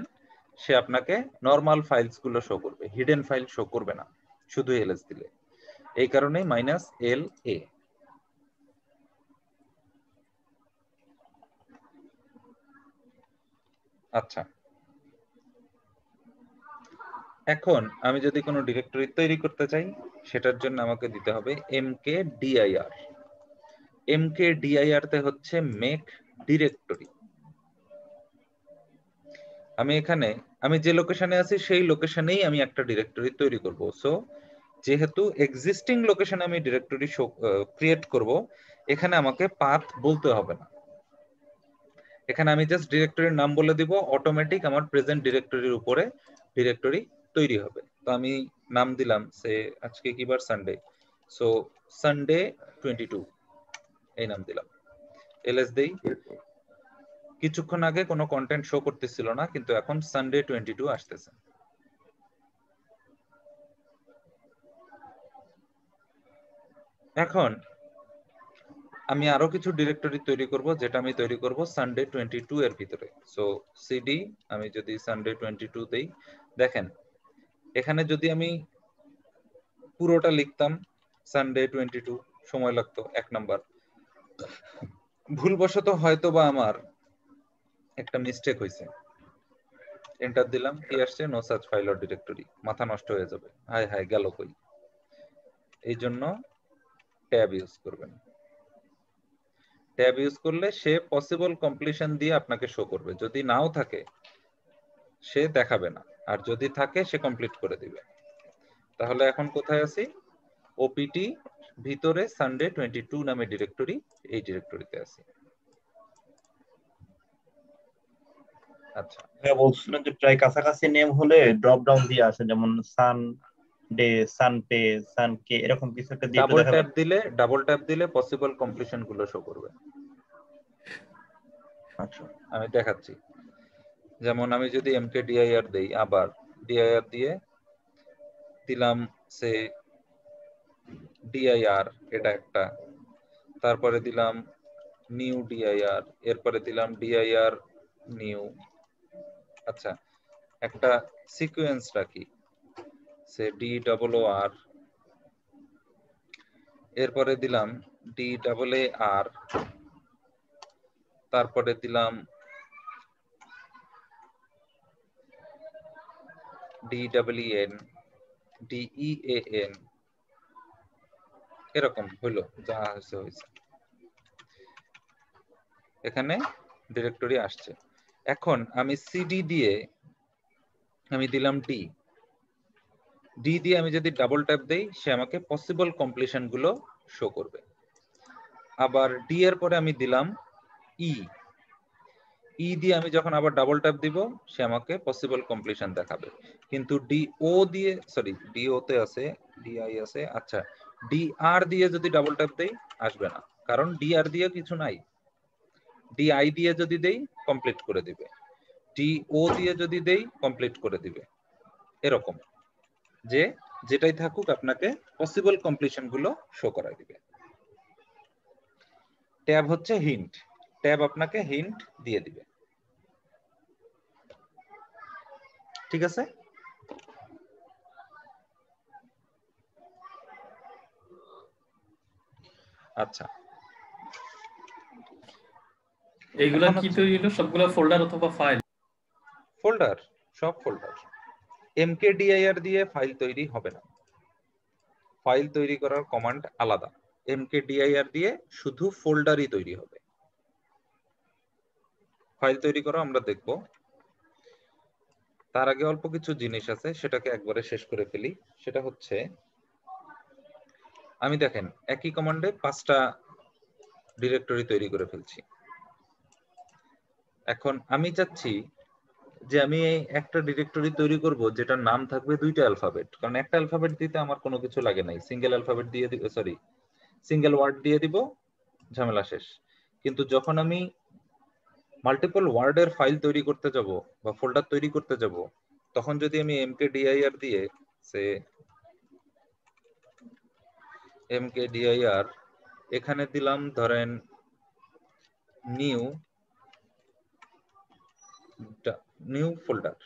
সে আপনাকে নরমাল ফাইলস গুলো শো করবে, হিডেন ফাইল শো করবে না শুধু ls দিলে। এই কারণেই -la। আচ্ছা, এখন আমি যদি কোনো ডিরেক্টরি তৈরি করতে চাই, সেটার জন্য আমাকে দিতে হবে mkdir। mkdir তে হচ্ছে মেক ডিরেক্টরি। আমি এখানে আমি যে লোকেশনে আছি সেই লোকেশনেই আমি একটা ডিরেক্টরি তৈরি করব। সো যেহেতু এক্সিস্টিং লোকেশনে আমি ডিরেক্টরি ক্রিয়েট করব, এখানে আমাকে পাথ বলতে হবে না। এখানে আমি জাস্ট ডিরেক্টরির নাম বলে দিব, অটোমেটিক আমার প্রেজেন্ট ডিরেক্টরির উপরে ডিরেক্টরি তৈরি হবে। তো আমি নাম দিলাম সে আজকে কি বার, সানডে, সো সানডে 22 এই নাম দিলাম। এলএস দেই। কিছুক্ষণ আগে কোনো কন্টেন্ট শো করতেছিল না, কিন্তু এখন সানডে 22 আসতেছে। এখন আমি আরো কিছু ডিরেক্টরি তৈরি করব, যেটা আমি তৈরি করব সানডে 22 এর ভিতরে। সো সিডি আমি যদি সানডে 22 দেই, দেখেন এখানে যদি আমি পুরোটা লিখতাম সানডে 22 সময় লাগতো 1 নাম্বার। ভুলবশত হয়তো বা আমার একটা মিস্টেক হয়েছে, এন্টার দিলাম, কি আসছে, no such file or directory. মাথা নষ্ট হয়ে যাবে, হায় হায় গেল কই। এই জন্য ট্যাব ইউজ করবেন। ট্যাব ইউজ করলে সে পসিবল কমপ্লিশন দিয়ে আপনাকে শো করবে, যদি নাও থাকে সে দেখাবে না, আর যদি থাকে সে কমপ্লিট করে দিবে। তাহলে এখন কোথায় আছি, ওপিটি ভিতরে সানডে 22 নামে ডিরেক্টরি, এই ডিরেক্টরিতে আছি। আচ্ছা, বলছিলেন যে প্রায় কাছাকাছি নেম হলে ড্রপ ডাউন দিয়ে আসে, যেমন সান ডে, সান পে, সান কে, এরকম কিছু একটা দিয়ে ডাবল ট্যাপ দিলে পসিবল কমপ্লিশন গুলো শো করবে। আচ্ছা, আমি দেখাচ্ছি। যেমন আমি যদি mkdir দেই, আবার dir দিয়ে দিলাম সে dir, এটা একটা, তারপরে দিলাম নিউ dir, এরপরে দিলাম dir নিউ। আচ্ছা, একটা সিকোয়েন্স রাখি, সে DOOR, এরপরে দিলাম DAAR, তারপরে দিলাম DEEN, DEAN, এরকম হইলো, যা হয়েছে। এখানে ডিরেক্টরি আসছে। এখন আমি সিডি দিয়ে আমি দিলাম ডি দিয়ে আমি যদি ডাবল ট্যাপ দেই, সে আমাকে পসিবল কমপ্লিশন গুলো শো করবে। আবার ডি এর পরে আমি দিলাম ই দিয়ে আমি যখন আবার ডাবল ট্যাপ দিব, সে আমাকে পসিবল কমপ্লিশন দেখাবে। কিন্তু ডিও দিয়ে, সরি ডিও তে আছে, ডিআই আছে, আচ্ছা ডিআর দিয়ে যদি ডাবল ট্যাপ দেই আসবে না, কারণ ডিআর দিয়ে কিছু নাই। ডিআই দিয়ে যদি দেই কমপ্লিট করে দিবে, ডিও দিয়ে যদি দেই কমপ্লিট করে দিবে। এরকম যে যেটাই থাকুক আপনাকে পসিবল কমপ্লিশন গুলো শো করায় দিবে। ট্যাব হচ্ছে হিন্ট, ট্যাব আপনাকে হিন্ট দিয়ে দিবে। ঠিক আছে? আচ্ছা, এইগুলা কি তৈরি হলো? সবগুলা ফোল্ডার অথবা ফাইল? ফোল্ডার, সব ফোল্ডার। mkdir দিয়ে ফাইল তৈরি হবে না, ফাইল তৈরি করার কমান্ড আলাদা। mkdir দিয়ে শুধু ফোল্ডারই তৈরি হবে। ফাইল তৈরি করা আমরা দেখব, তার আগে অল্প কিছু জিনিস আছে সেটাকে একবারে শেষ করে ফেলি। সেটা হচ্ছে আমি দেখেন একই কমান্ডে 5টা ডিরেক্টরি তৈরি করে ফেলছি। এখন আমি চাচ্ছি যে আমি এই একটা ডিরেক্টরি তৈরি করব যেটার নাম থাকবে 2টা অ্যালফাবেট, কারণ একটা অ্যালফাবেট দিতে আমার কোনো কিছু লাগে নাই, সিঙ্গেল অ্যালফাবেট দিয়ে দিব, সরি সিঙ্গেল ওয়ার্ড দিয়ে দিব, ঝামেলা শেষ। কিন্তু যখন আমি মাল্টিপল ওয়ার্ডের ফাইল তৈরি করতে যাব বা ফোল্ডার তৈরি করতে যাব, তখন যদি আমি mkdir দিয়ে সে mkdir এখানে দিলাম ধরেন নিউ ফোল্ডার,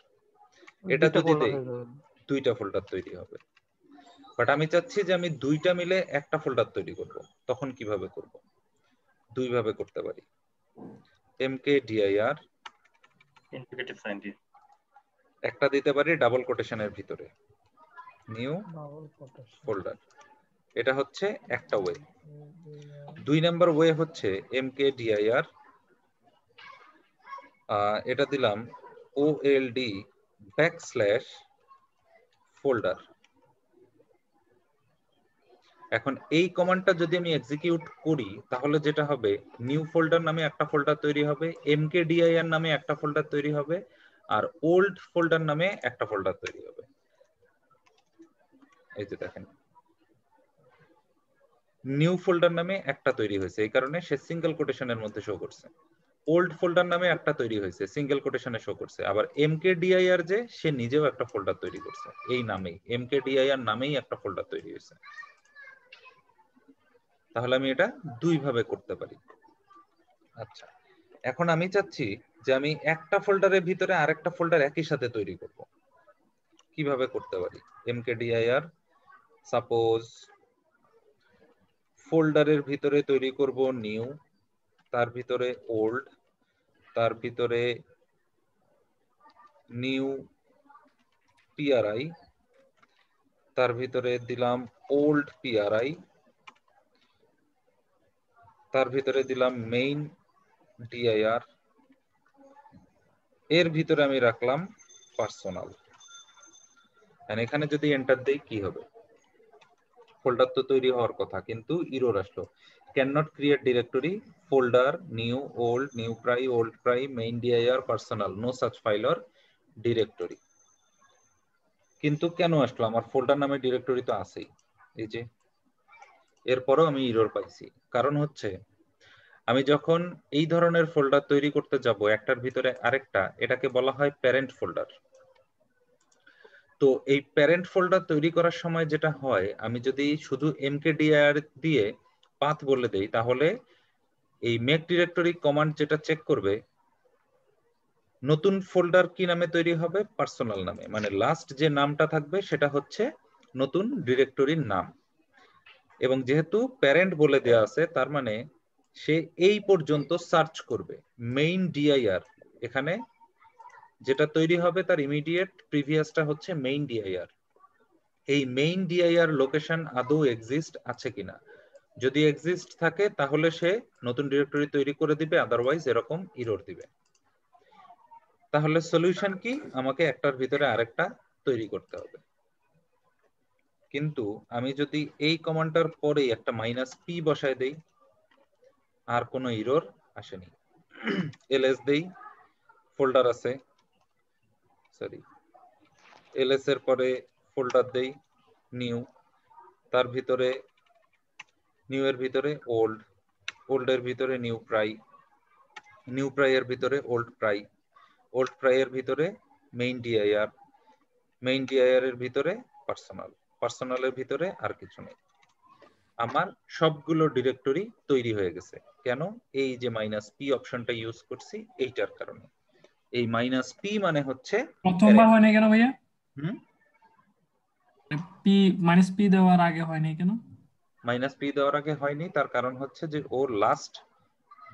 এটা যদি দেই 2টা ফোল্ডার তৈরি হবে। বাট আমি চাচ্ছি যে আমি 2টা মিলে একটা ফোল্ডার তৈরি করব, তখন কিভাবে করব? 2 ভাবে করতে পারি। mkdir ইন্টিগ্রেটিভ সাইন দিয়ে একটা দিতে পারি ডাবল কোটেশনের ভিতরে, নিউ ফোল্ডার, এটা হচ্ছে একটা ওয়ে। 2 নাম্বার ওয়ে হচ্ছে mkdir এটা দিলাম old \folder। এখন এই কমান্ডটা যদি আমি এক্সিকিউট করি তাহলে যেটা হবে, নিউ ফোল্ডার নামে একটা ফোল্ডার তৈরি হবে, mkdir নামে একটা ফোল্ডার তৈরি হবে, আর ওল্ড ফোল্ডার নামে একটা ফোল্ডার তৈরি হবে। এই যে দেখেন নিউ ফোল্ডার নামে একটা তৈরি হয়েছে, এই কারণে সে সিঙ্গেল কোটেশনের মধ্যে শো করছে। ওল্ড ফোল্ডার নামে একটা তৈরি হয়েছে, সিঙ্গেল কোটেশনে শো করছে। আবার mkdir যে সে নিজেও একটা ফোল্ডার তৈরি করছে, এই নামেই mkdir নামেই একটা ফোল্ডার তৈরি হয়েছে। তাহলে আমি এটা 2 ভাবে করতে পারি। আচ্ছা, এখন আমি চাচ্ছি যে আমি একটা ফোল্ডারের ভিতরে আরেকটা ফোল্ডার একই সাথে তৈরি করব। কিভাবে করতে পারি? mkdir সাপোজ ফোল্ডারের ভিতরে তৈরি করব নিউ, তার ভিতরে ওল্ড, তার ভিতরে নিউ pri, তার ভিতরে দিলাম ওল্ড pri, তার ভিতরে দিলাম মেইন dir, এর ভিতরে আমি রাখলাম পার্সোনাল। এখানে যদি এন্টার দেই কি হবে? ফোল্ডার তো তৈরি হওয়ার কথা, কিন্তু এরর আসলো, can not create directory, folder new old, new pri, old pri, main dir, personal, no such file or directory. কিন্তু কেন আসলো? আমার ফোল্ডার নামে ডিরেক্টরি তো আছেই, এই যে। এরপরও আমি এরর পাইছি, কারণ হচ্ছে আমি যখন এই ধরনের ফোল্ডার তৈরি করতে যাব একটার ভিতরে আরেকটা, এটাকে বলা হয় প্যারেন্ট ফোল্ডার। তো এই প্যারেন্ট ফোল্ডার তৈরি করার সময় যেটা হয়, আমি যদি শুধু mkdir দিয়ে পাথ বলে দেই, তাহলে এই মেক ডিরেক্টরি কমান্ড যেটা চেক করবে নতুন ফোল্ডার কি নামে তৈরি হবে, পার্সোনাল নামে, মানে লাস্ট যে নামটা থাকবে সেটা হচ্ছে নতুন ডিরেক্টরির নাম। এবং যেহেতু প্যারেন্ট বলে দেয়া আছে, তার মানে সে এই পর্যন্ত সার্চ করবে মেইন dir, এখানে যেটা তৈরি হবে তার ইমিডিয়েট প্রিভিয়াসটা হচ্ছে মেইন dir। এই মেইন dir লোকেশন আদৌ এক্সিস্ট আছে কিনা, যদি এক্সিস্ট থাকে তাহলে সে নতুন ডিরেক্টরি তৈরি করে দিবে, আদারওয়াইজ এরকম এরর দিবে। তাহলে সলিউশন কি? আমাকে একটার ভিতরে আরেকটা তৈরি করতে হবে। কিন্তু আমি যদি এই কমান্ডটার পরে একটা -p বসায় দেই, আর কোনো এরর আসেনি। ls দেই, ফোল্ডার আছে, সরি ls এর পরে ফোল্ডার দেই নিউ, তার ভিতরে নিউ এর ভিতরে ওল্ড, ওল্ড এর ভিতরে নিউ প্রাই, নিউ প্রাই এর ভিতরে ওল্ড প্রাই, ওল্ড প্রাই এর ভিতরে মেইন dir, মেইন dir এর ভিতরে পার্সোনাল, পার্সোনালের ভিতরে আর কিছু নেই। আমার সবগুলো ডিরেক্টরি তৈরি হয়ে গেছে। কেন? এই যে -p অপশনটা ইউজ করছি এইটার কারণে। এই -p মানে হচ্ছে প্রথমবার হয় না কেন ভাইয়া? পি -p দেওয়ার আগে হয় নাই কেন? -p দেওয়ার আগে হয়নি, তার কারণ হচ্ছে যে ও লাস্ট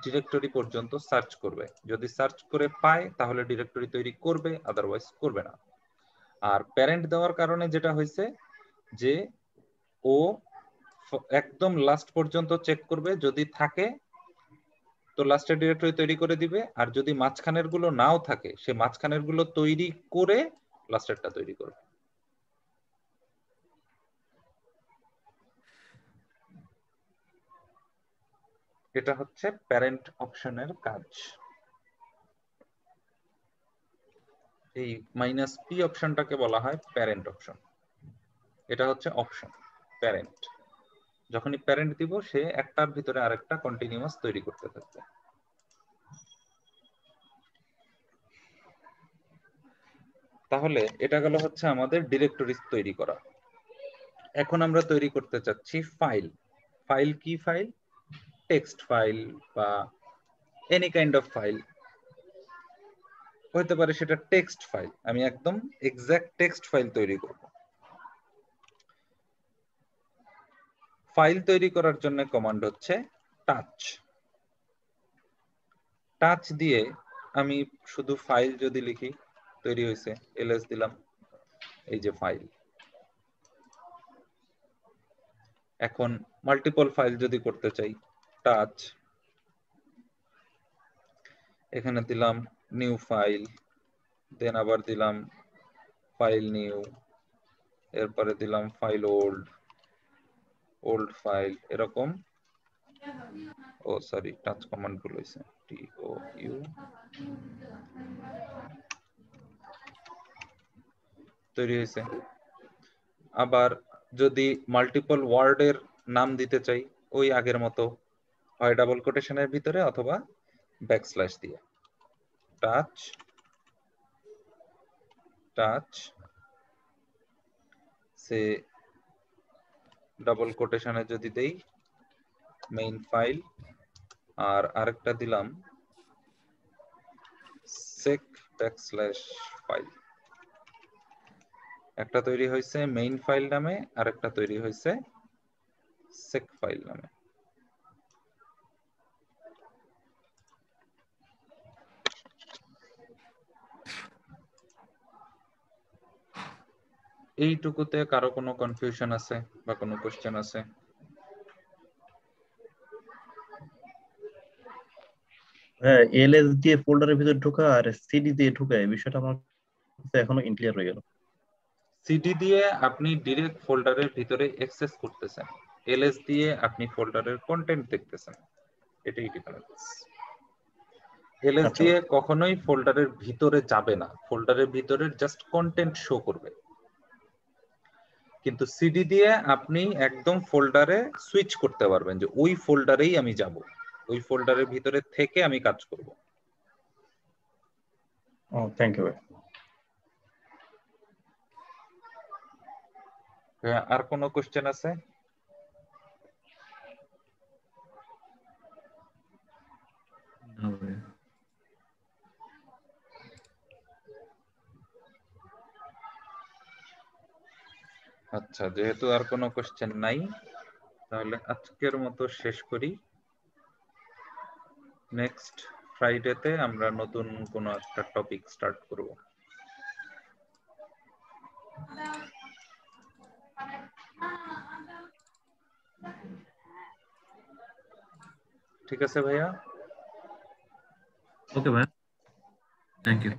ডিরেক্টরি পর্যন্ত সার্চ করবে, যদি সার্চ করে পায় তাহলে ডিরেক্টরি তৈরি করবে, আদারওয়াইজ করবে না। আর প্যারেন্ট দেওয়ার কারণে যেটা হয়েছে যে ও একদম লাস্ট পর্যন্ত চেক করবে, যদি থাকে তো লাস্টের ডিরেক্টরি তৈরি করে দিবে, আর যদি মাঝখানের গুলো নাও থাকে সে মাঝখানের গুলো তৈরি করে লাস্টেরটা তৈরি করবে। এটা হচ্ছে প্যারেন্ট অপশনের কাজ। এই -p অপশনটাকে বলা হয় প্যারেন্ট অপশন। এটা হচ্ছে অপশন প্যারেন্ট। যখনই প্যারেন্ট দিব সে একটার ভিতরে আরেকটা কন্টিনিউয়াস তৈরি করতে থাকবে। তাহলে এটা গেল হচ্ছে আমাদের ডিরেক্টরি তৈরি করা। এখন আমরা তৈরি করতে চাচ্ছি ফাইল। ফাইল কি ফাইল? টেক্সট ফাইল বা এনি কাইন্ড অফ ফাইল হতে পারে, সেটা টেক্সট ফাইল। আমি একদম এক্সাক্ট টেক্সট ফাইল তৈরি করব। ফাইল তৈরি করার জন্য কমান্ড হচ্ছে টাচ। টাচ দিয়ে আমি শুধু ফাইল যদি লিখি, তৈরি হয়েছে, এলএস দিলাম, এই যে ফাইল। এখন মাল্টিপল ফাইল যদি করতে চাই, টাচ, এখানে দিলাম নিউ ফাইল, দেন আবার দিলাম ফাইল নিউ, এরপরে দিলাম ফাইল ওল্ড, ওল্ড ফাইল, এরকম। ও সরি, টাচ কমান্ড ভুল হয়েছে, TOU, তৈরি হয়েছে। আবার যদি মাল্টিপল ওয়ার্ডের নাম দিতে চাই, ওই আগের মতো, হয় ডাবল কোটেশনের ভিতরে অথবা ব্যাকস্ল্যাশ দিয়ে। টাচ, টাচ, সে ডাবল কোটেশনে যদি দেই মেইন ফাইল, আর আরেকটা দিলাম সেক ব্যাকস্ল্যাশ ফাইল। একটা তৈরি হয়েছে মেইন ফাইল নামে, আরেকটা তৈরি হয়েছে সেক ফাইল নামে। এইটুকুতে কারো কোনো কনফিউশন আছে বা কোনো কোশ্চেন আছে? হ্যাঁ, এলএস দিয়ে ফোল্ডারের ভিতর ঢোকা আর সিডি দিয়ে ঢোকা, এই বিষয়টা আমার কাছে এখনো ইনক্লিয়ার হয়ে গেল। সিডি দিয়ে আপনি ডিরেক্ট ফোল্ডারের ভিতরে অ্যাক্সেস করতেছেন, এলএস দিয়ে আপনি ফোল্ডারের কন্টেন্ট দেখতেছেন, এটাই ডিফারেন্স। এলএস দিয়ে কখনোই ফোল্ডারের ভিতরে যাবে না, ফোল্ডারের ভিতরে জাস্ট কন্টেন্ট শো করবে। কিন্তু সিডি দিয়ে আপনি একদম ফোল্ডারে সুইচ করতে পারবেন, যে ওই ফোল্ডারেই আমি যাব, ওই ফোল্ডারের ভিতরে থেকে আমি কাজ করব। ও, থ্যাংক ইউ। আর কোনো কোশ্চেন আছে? আচ্ছা, যেহেতু আর কোনো কোশ্চেন নাই, তাহলে আজকের মতো শেষ করি। নেক্সট ফ্রাইডেতে আমরা নতুন কোনো একটা টপিক স্টার্ট করব। ঠিক আছে ভাইয়া? ওকে ভাইয়া, থ্যাংক ইউ।